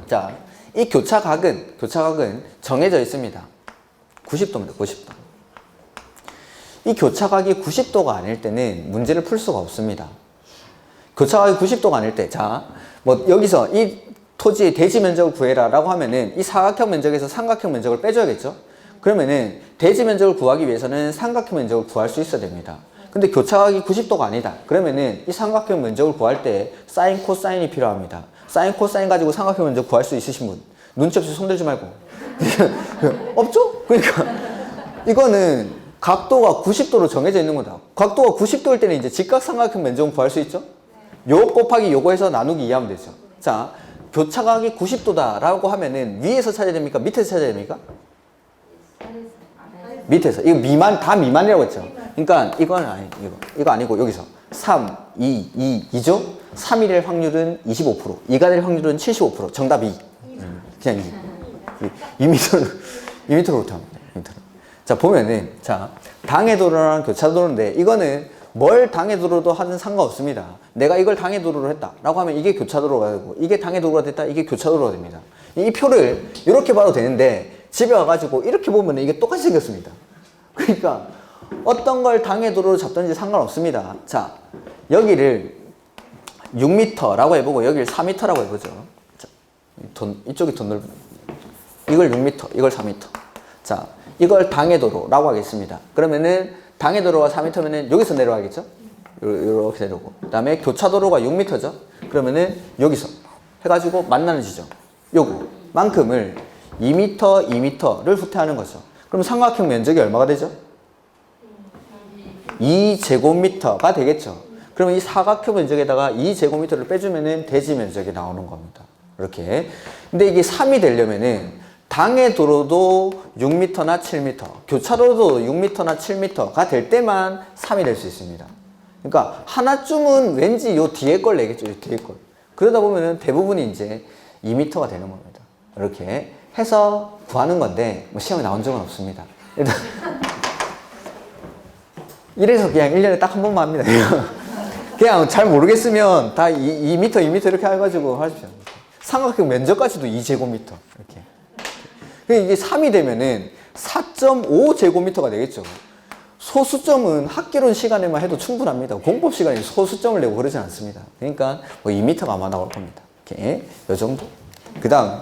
자, 이 교차각은 정해져 있습니다. 90도입니다. 90도. 이 교차각이 90도가 아닐 때는 문제를 풀 수가 없습니다. 교차각이 90도가 아닐 때, 자, 뭐 여기서 이 토지의 대지 면적을 구해라 라고 하면은 이 사각형 면적에서 삼각형 면적을 빼줘야겠죠? 그러면은 대지 면적을 구하기 위해서는 삼각형 면적을 구할 수 있어야 됩니다. 근데 교차각이 90도가 아니다. 그러면은 이 삼각형 면적을 구할 때 사인, 코사인이 필요합니다. 사인, 코사인 가지고 삼각형 면적 구할 수 있으신 분 눈치 없이 손들지 말고 없죠? 그러니까 이거는 각도가 90도로 정해져 있는 거다. 각도가 90도일 때는 이제 직각삼각형 면적은 구할 수 있죠? 요 곱하기 요거 해서 나누기 이해하면 되죠. 자, 교차각이 90도다 라고 하면은 위에서 찾아야 됩니까? 밑에서 찾아야 됩니까? 밑에서. 이거 미만, 다 미만이라고 했죠. 그러니까 이건 아니, 이거 아니고 여기서 3, 2죠? 3일 확률은 25%, 2가 될 확률은 75%. 정답 2. 그냥 2. 2m로부터 합니다. 2m로. 자, 보면은, 자, 당해도로랑 교차도로인데, 이거는 뭘 당해도로도 하든 상관없습니다. 내가 이걸 당해도로로 했다. 라고 하면 이게 교차도로가 되고, 이게 당해도로가 됐다. 이게 교차도로가 됩니다. 이 표를 이렇게 봐도 되는데, 집에 와가지고 이렇게 보면 이게 똑같이 생겼습니다. 그러니까, 어떤 걸 당해도로로 잡든지 상관없습니다. 자, 여기를 6m라고 해보고, 여기를 4m라고 해보죠. 자, 이쪽이 더 넓은. 이걸 6m, 이걸 4m. 자, 이걸 당해도로라고 하겠습니다. 그러면은 당해도로가 4m면은 여기서 내려가겠죠? 이렇게 내려오고. 그 다음에 교차도로가 6m죠? 그러면은 여기서 해가지고 만나는 지점. 요거만큼을 2m, 2m를 후퇴하는 거죠. 그럼 삼각형 면적이 얼마가 되죠? 2제곱미터가 되겠죠. 그러면 이 사각형 면적에다가 2제곱미터를 빼주면은 대지 면적이 나오는 겁니다. 이렇게. 근데 이게 3이 되려면은 당해 도로도 6m나 7m, 교차로도 6m나 7m가 될 때만 3이 될 수 있습니다. 그러니까 하나쯤은 왠지 요 뒤에 걸 내겠죠. 요 뒤에 걸. 그러다 보면은 대부분이 이제 2m가 되는 겁니다. 이렇게 해서 구하는 건데 뭐 시험에 나온 적은 없습니다. 일단 이래서 그냥 1년에 딱 한 번만 합니다. 그냥 잘 모르겠으면 다 2m, 2m 이렇게 해가지고 하십시오. 삼각형 면적까지도 2제곱미터 이렇게. 이게 3이 되면은 4.5제곱미터가 되겠죠. 소수점은 학기론 시간에만 해도 충분합니다. 공법 시간에 소수점을 내고 그러진 않습니다. 그러니까 뭐 2m가 아마 나올 겁니다. 이렇게 요 정도. 그 다음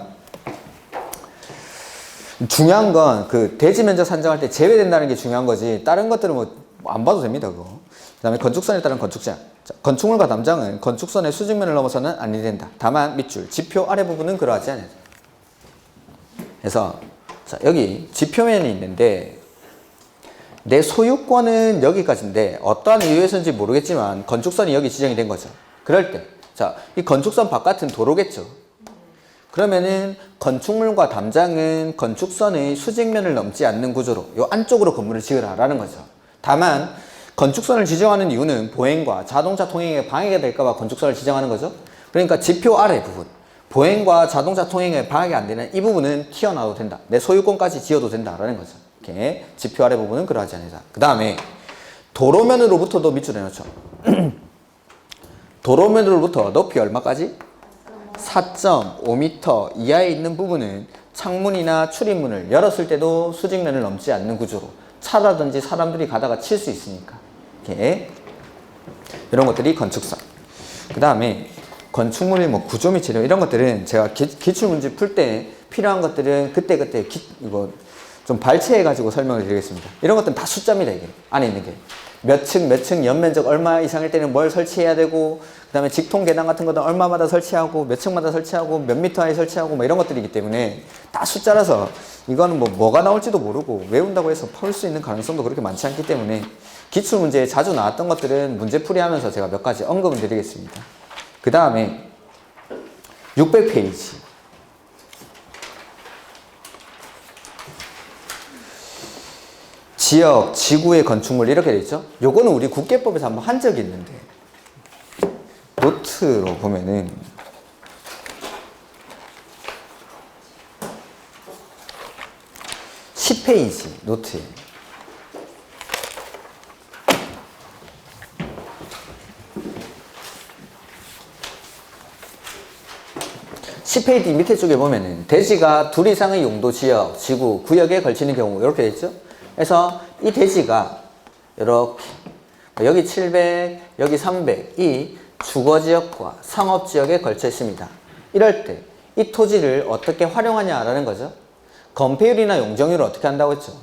중요한 건 그 대지 면적 산정할 때 제외된다는 게 중요한 거지. 다른 것들은 뭐 안 봐도 됩니다. 그거. 그 다음에 건축선에 따른 건축제한. 자, 건축물과 담장은 건축선의 수직면을 넘어서는 아니 된다. 다만 밑줄, 지표 아래 부분은 그러하지 않아요. 그래서 자, 여기 지표면이 있는데 내 소유권은 여기까지인데 어떠한 이유에서인지 모르겠지만 건축선이 여기 지정이 된 거죠. 그럴 때 자, 이 건축선 바깥은 도로겠죠. 그러면은 건축물과 담장은 건축선의 수직면을 넘지 않는 구조로 요 안쪽으로 건물을 지으라라는 거죠. 다만 건축선을 지정하는 이유는 보행과 자동차 통행에 방해가 될까봐 건축선을 지정하는 거죠. 그러니까 지표 아래 부분 보행과 자동차 통행에 방해가 안 되는 이 부분은 튀어나와도 된다. 내 소유권까지 지어도 된다라는 거죠. 이렇게 지표 아래 부분은 그러하지 않는다. 그 다음에 도로면으로부터도 밑줄에 넣죠. 도로면으로부터 높이 얼마까지? 4.5m 이하에 있는 부분은 창문이나 출입문을 열었을 때도 수직면을 넘지 않는 구조로 차라든지 사람들이 가다가 칠 수 있으니까 이렇게 이런 것들이 건축선. 그 다음에 건축물의 뭐 구조 및 재료 이런 것들은 제가 기출문제 풀 때 필요한 것들은 이거 좀 발췌해 가지고 설명을 드리겠습니다. 이런 것들은 다 숫자입니다. 이게 안에 있는 게 몇 층, 연면적 얼마 이상일 때는 뭘 설치해야 되고, 그 다음에 직통 계단 같은 것도 얼마마다 설치하고, 몇 층마다 설치하고, 몇 미터에 설치하고, 뭐 이런 것들이기 때문에 다 숫자라서 이거는 뭐가 나올지도 모르고 외운다고 해서 풀 수 있는 가능성도 그렇게 많지 않기 때문에 기출문제에 자주 나왔던 것들은 문제풀이 하면서 제가 몇 가지 언급을 드리겠습니다. 그 다음에 600페이지. 지역, 지구의 건축물 이렇게 돼 있죠? 요거는 우리 국계법에서 한번 한 적이 있는데 노트로 보면은 10페이지 노트에 10페이지 밑에 쪽에 보면은 대지가 둘 이상의 용도 지역, 지구, 구역에 걸치는 경우 이렇게 돼 있죠? 그래서 이 대지가 이렇게 여기 700, 여기 300이 주거지역과 상업지역에 걸쳐 있습니다. 이럴 때 이 토지를 어떻게 활용하냐라는 거죠. 건폐율이나 용적률을 어떻게 한다고 했죠?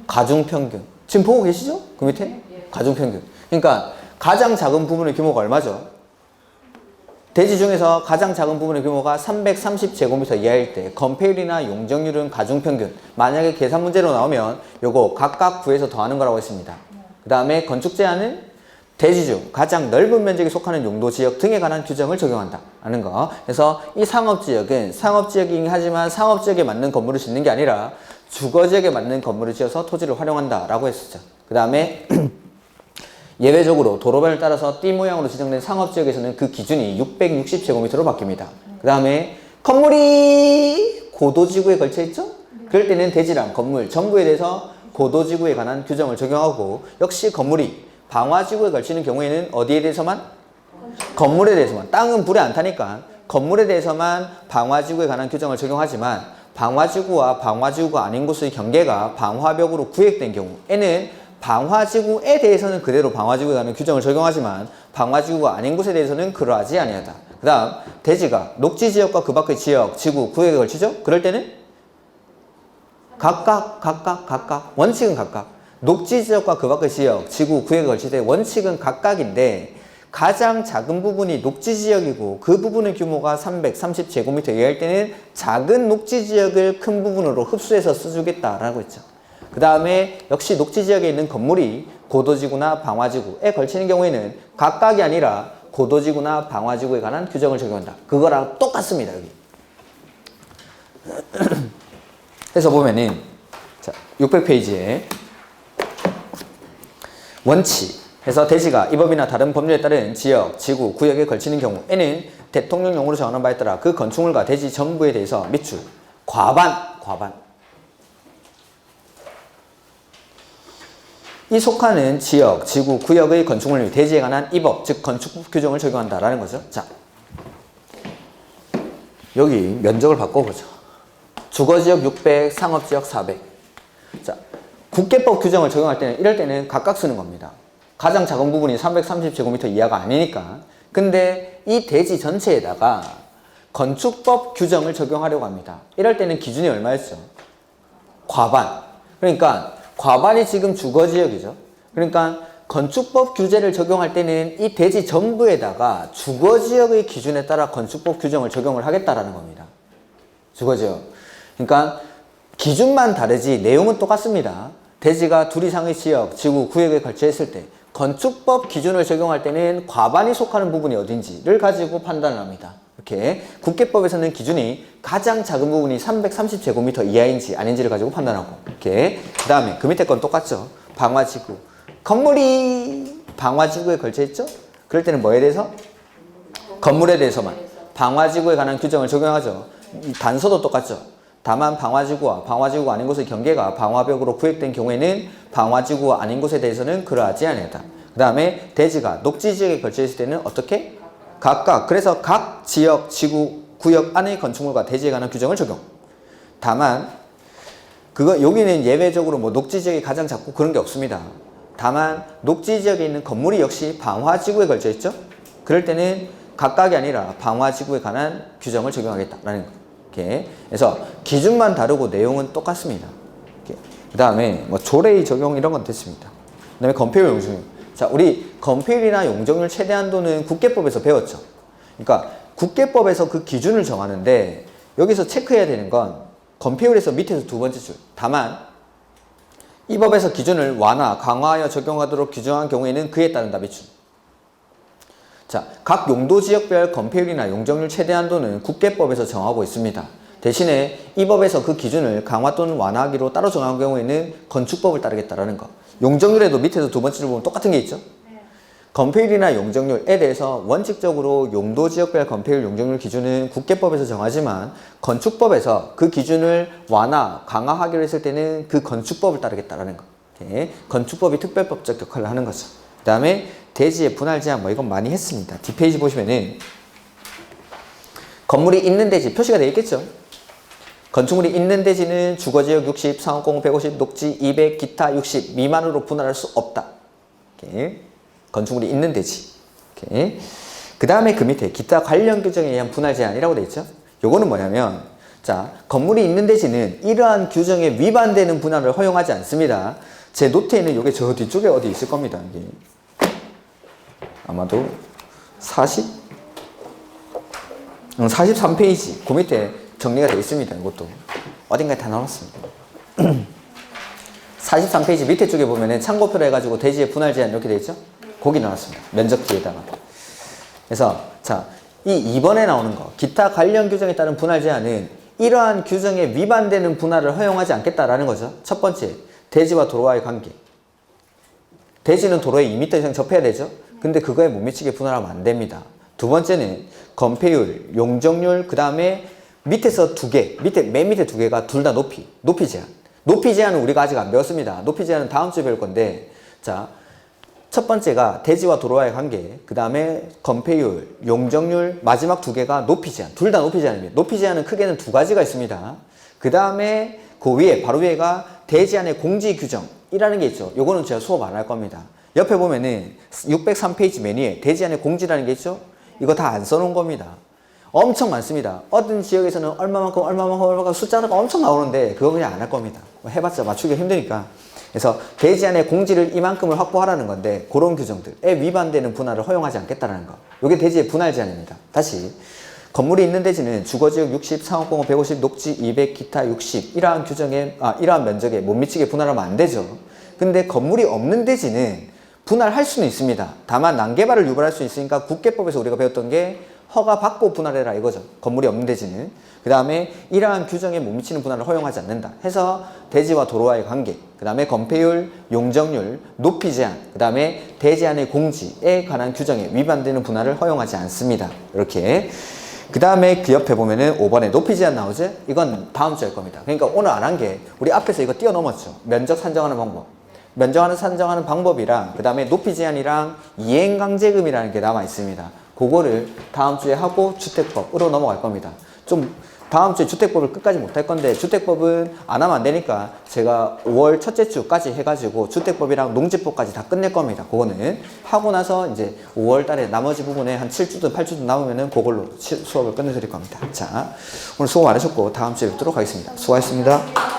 가중평균. 지금 보고 계시죠? 그 밑에? 가중평균. 그러니까 가장 작은 부분의 규모가 얼마죠? 대지 중에서 가장 작은 부분의 규모가 330제곱미터 이하일 때 건폐율이나 용적률은 가중평균. 만약에 계산 문제로 나오면 요거 각각 구해서 더하는 거라고 했습니다. 그 다음에 건축 제한은 대지 중 가장 넓은 면적에 속하는 용도 지역 등에 관한 규정을 적용한다 하는 거. 그래서 이 상업지역은 상업지역이긴 하지만 상업지역에 맞는 건물을 짓는 게 아니라 주거지역에 맞는 건물을 지어서 토지를 활용한다 라고 했었죠. 그 다음에 예외적으로 도로변을 따라서 띠 모양으로 지정된 상업지역에서는 그 기준이 660제곱미터로 바뀝니다. 그 다음에 건물이 고도지구에 걸쳐있죠? 그럴 때는 대지랑 건물 전부에 대해서 고도지구에 관한 규정을 적용하고 역시 건물이 방화지구에 걸치는 경우에는 어디에 대해서만? 건물에 대해서만. 땅은 불에 안 타니까 건물에 대해서만 방화지구에 관한 규정을 적용하지만 방화지구와 방화지구가 아닌 곳의 경계가 방화벽으로 구획된 경우에는 방화지구에 대해서는 그대로 방화지구에 관한 규정을 적용하지만 방화지구가 아닌 곳에 대해서는 그러하지 아니하다. 그 다음 대지가 녹지지역과 그 밖의 지역, 지구, 구역에 걸치죠? 그럴 때는 각각 원칙은 각각 녹지지역과 그 밖의 지역, 지구, 구역에 걸칠 때 원칙은 각각인데 가장 작은 부분이 녹지지역이고 그 부분의 규모가 330제곱미터 이하일 때는 작은 녹지지역을 큰 부분으로 흡수해서 써주겠다라고 했죠. 그 다음에 역시 녹지지역에 있는 건물이 고도지구나 방화지구에 걸치는 경우에는 각각이 아니라 고도지구나 방화지구에 관한 규정을 적용한다. 그거랑 똑같습니다. 여기. 그래서 보면은 자, 600페이지에 원칙 해서 대지가 이 법이나 다른 법률에 따른 지역, 지구, 구역에 걸치는 경우에는 대통령령으로 정하는 바에 따라 그 건축물과 대지 전부에 대해서 밑줄 과반 이 속하는 지역, 지구, 구역의 건축물 및 대지에 관한 이 법, 즉 건축법 규정을 적용한다라는 거죠. 자, 여기 면적을 바꿔보죠. 주거지역 600, 상업지역 400. 자, 국계법 규정을 적용할 때는 이럴 때는 각각 쓰는 겁니다. 가장 작은 부분이 330제곱미터 이하가 아니니까. 근데 이 대지 전체에다가 건축법 규정을 적용하려고 합니다. 이럴 때는 기준이 얼마였죠? 과반. 그러니까 과반이 지금 주거지역이죠. 그러니까 건축법 규제를 적용할 때는 이 대지 전부에다가 주거지역의 기준에 따라 건축법 규정을 적용을 하겠다라는 겁니다. 주거지역. 그러니까 기준만 다르지 내용은 똑같습니다. 대지가 둘 이상의 지역, 지구, 구역에 걸쳐 있을 때 건축법 기준을 적용할 때는 과반이 속하는 부분이 어딘지를 가지고 판단을 합니다. 이렇게 국계법에서는 기준이 가장 작은 부분이 330제곱미터 이하인지 아닌지를 가지고 판단하고 이렇게 그 다음에 그 밑에 건 똑같죠. 방화지구. 건물이 방화지구에 걸쳐 있죠? 그럴 때는 뭐에 대해서? 건물에 대해서만. 방화지구에 관한 규정을 적용하죠. 이 단서도 똑같죠. 다만 방화지구와 방화지구가 아닌 곳의 경계가 방화벽으로 구획된 경우에는 방화지구가 아닌 곳에 대해서는 그러하지 아니하다. 그 다음에 대지가 녹지지역에 걸쳐 있을 때는 어떻게? 각각. 그래서 각 지역, 지구, 구역 안의 건축물과 대지에 관한 규정을 적용. 다만 여기는 예외적으로 뭐 녹지지역이 가장 작고 그런 게 없습니다. 다만 녹지지역에 있는 건물이 역시 방화지구에 걸쳐 있죠. 그럴 때는 각각이 아니라 방화지구에 관한 규정을 적용하겠다라는 거. 이렇게. 그래서 기준만 다르고 내용은 똑같습니다. 이렇게. 그 다음에 뭐 조례의 적용 이런 건 됐습니다. 그 다음에 건폐율 용적률. 자, 우리 건폐율이나 용적률 최대 한도는 국계법에서 배웠죠. 그러니까 국계법에서 그 기준을 정하는데 여기서 체크해야 되는 건 건폐율에서 밑에서 두 번째 줄. 다만 이 법에서 기준을 완화, 강화하여 적용하도록 규정한 경우에는 그에 따른다 비춘. 자, 각 용도 지역별 건폐율이나 용적률 최대 한도는 국계법에서 정하고 있습니다. 대신에 이 법에서 그 기준을 강화 또는 완화하기로 따로 정한 경우에는 건축법을 따르겠다라는 거. 용적률에도 밑에서 두 번째로 보면 똑같은 게 있죠. 건폐율이나 용적률에 대해서 원칙적으로 용도 지역별 건폐율 용적률 기준은 국계법에서 정하지만 건축법에서 그 기준을 완화, 강화하기로 했을 때는 그 건축법을 따르겠다라는 거. 건축법이 특별법적 역할을 하는 거죠. 그 다음에 대지의 분할 제한 뭐 이건 많이 했습니다. 뒷페이지 보시면은 건물이 있는 대지 표시가 되어 있겠죠. 건축물이 있는 대지는 주거지역 60, 상업공원 150, 녹지 200, 기타 60 미만으로 분할할 수 없다. 이렇게. 건축물이 있는 대지. 그 다음에 그 밑에 기타 관련 규정에 의한 분할 제한이라고 되어 있죠. 요거는 뭐냐면 자, 건물이 있는 대지는 이러한 규정에 위반되는 분할을 허용하지 않습니다. 제 노트에는 요게 저 뒤쪽에 어디 있을 겁니다. 이게. 아마도 43페이지 그 밑에 정리가 되어 있습니다. 이것도 어딘가에 다 나왔습니다. 43페이지 밑에 쪽에 보면은 참고표로 해가지고 대지의 분할 제한 이렇게 되어 있죠. 거기 나왔습니다. 면적 뒤에다가. 그래서 자, 이 2번에 나오는 거 기타 관련 규정에 따른 분할 제한은 이러한 규정에 위반되는 분할을 허용하지 않겠다라는 거죠. 첫 번째, 대지와 도로와의 관계. 대지는 도로에 2m 이상 접해야 되죠. 근데 그거에 못 미치게 분할하면 안 됩니다. 두 번째는 건폐율, 용적률, 그 다음에 밑에서 두 개, 맨 밑에 두 개가 둘 다 높이 제한. 높이 제한은 우리가 아직 안 배웠습니다. 높이 제한은 다음 주에 배울 건데, 자, 첫 번째가 대지와 도로와의 관계, 그 다음에 건폐율, 용적률, 마지막 두 개가 높이 제한. 둘 다 높이 제한입니다. 높이 제한은 크게는 두 가지가 있습니다. 그 다음에 그 위에, 바로 위에가 대지 안의 공지 규정이라는 게 있죠. 요거는 제가 수업 안 할 겁니다. 옆에 보면은 603페이지 맨 위에 대지 안의 공지라는 게 있죠. 이거 다 안 써놓은 겁니다. 엄청 많습니다. 어떤 지역에서는 얼마만큼 숫자가 엄청 나오는데 그거 그냥 안 할 겁니다. 해봤자 맞추기가 힘드니까. 그래서 대지 안에 공지를 이만큼을 확보하라는 건데 그런 규정들에 위반되는 분할을 허용하지 않겠다는 거. 이게 대지의 분할 제한입니다. 다시 건물이 있는 대지는 주거지역 60, 상업공원 150, 녹지 200, 기타 60 이러한 규정에 이러한 면적에 못 미치게 분할하면 안 되죠. 근데 건물이 없는 대지는 분할할 수는 있습니다. 다만 난개발을 유발할 수 있으니까 국계법에서 우리가 배웠던 게 허가 받고 분할해라 이거죠. 건물이 없는 대지는. 그 다음에 이러한 규정에 못 미치는 분할을 허용하지 않는다 해서 대지와 도로와의 관계, 그 다음에 건폐율, 용적률, 높이 제한, 그 다음에 대지 안의 공지에 관한 규정에 위반되는 분할을 허용하지 않습니다. 이렇게. 그 다음에 그 옆에 보면은 5번에 높이 제한 나오죠? 이건 다음 주에 할 겁니다. 그러니까 오늘 안 한 게 우리 앞에서 이거 뛰어넘었죠. 면적 산정하는 방법. 면적 산정하는 방법이랑 그 다음에 높이 제한이랑 이행강제금이라는 게 남아 있습니다. 그거를 다음 주에 하고 주택법으로 넘어갈 겁니다. 좀 다음 주에 주택법을 끝까지 못 할 건데 주택법은 안 하면 안 되니까 제가 5월 첫째 주까지 해가지고 주택법이랑 농지법까지 다 끝낼 겁니다. 그거는 하고 나서 이제 5월 달에 나머지 부분에 한 7주든 8주든 남으면은 그걸로 수업을 끝내드릴 겁니다. 자, 오늘 수고 많으셨고 다음 주에 뵙도록 하겠습니다. 수고하셨습니다.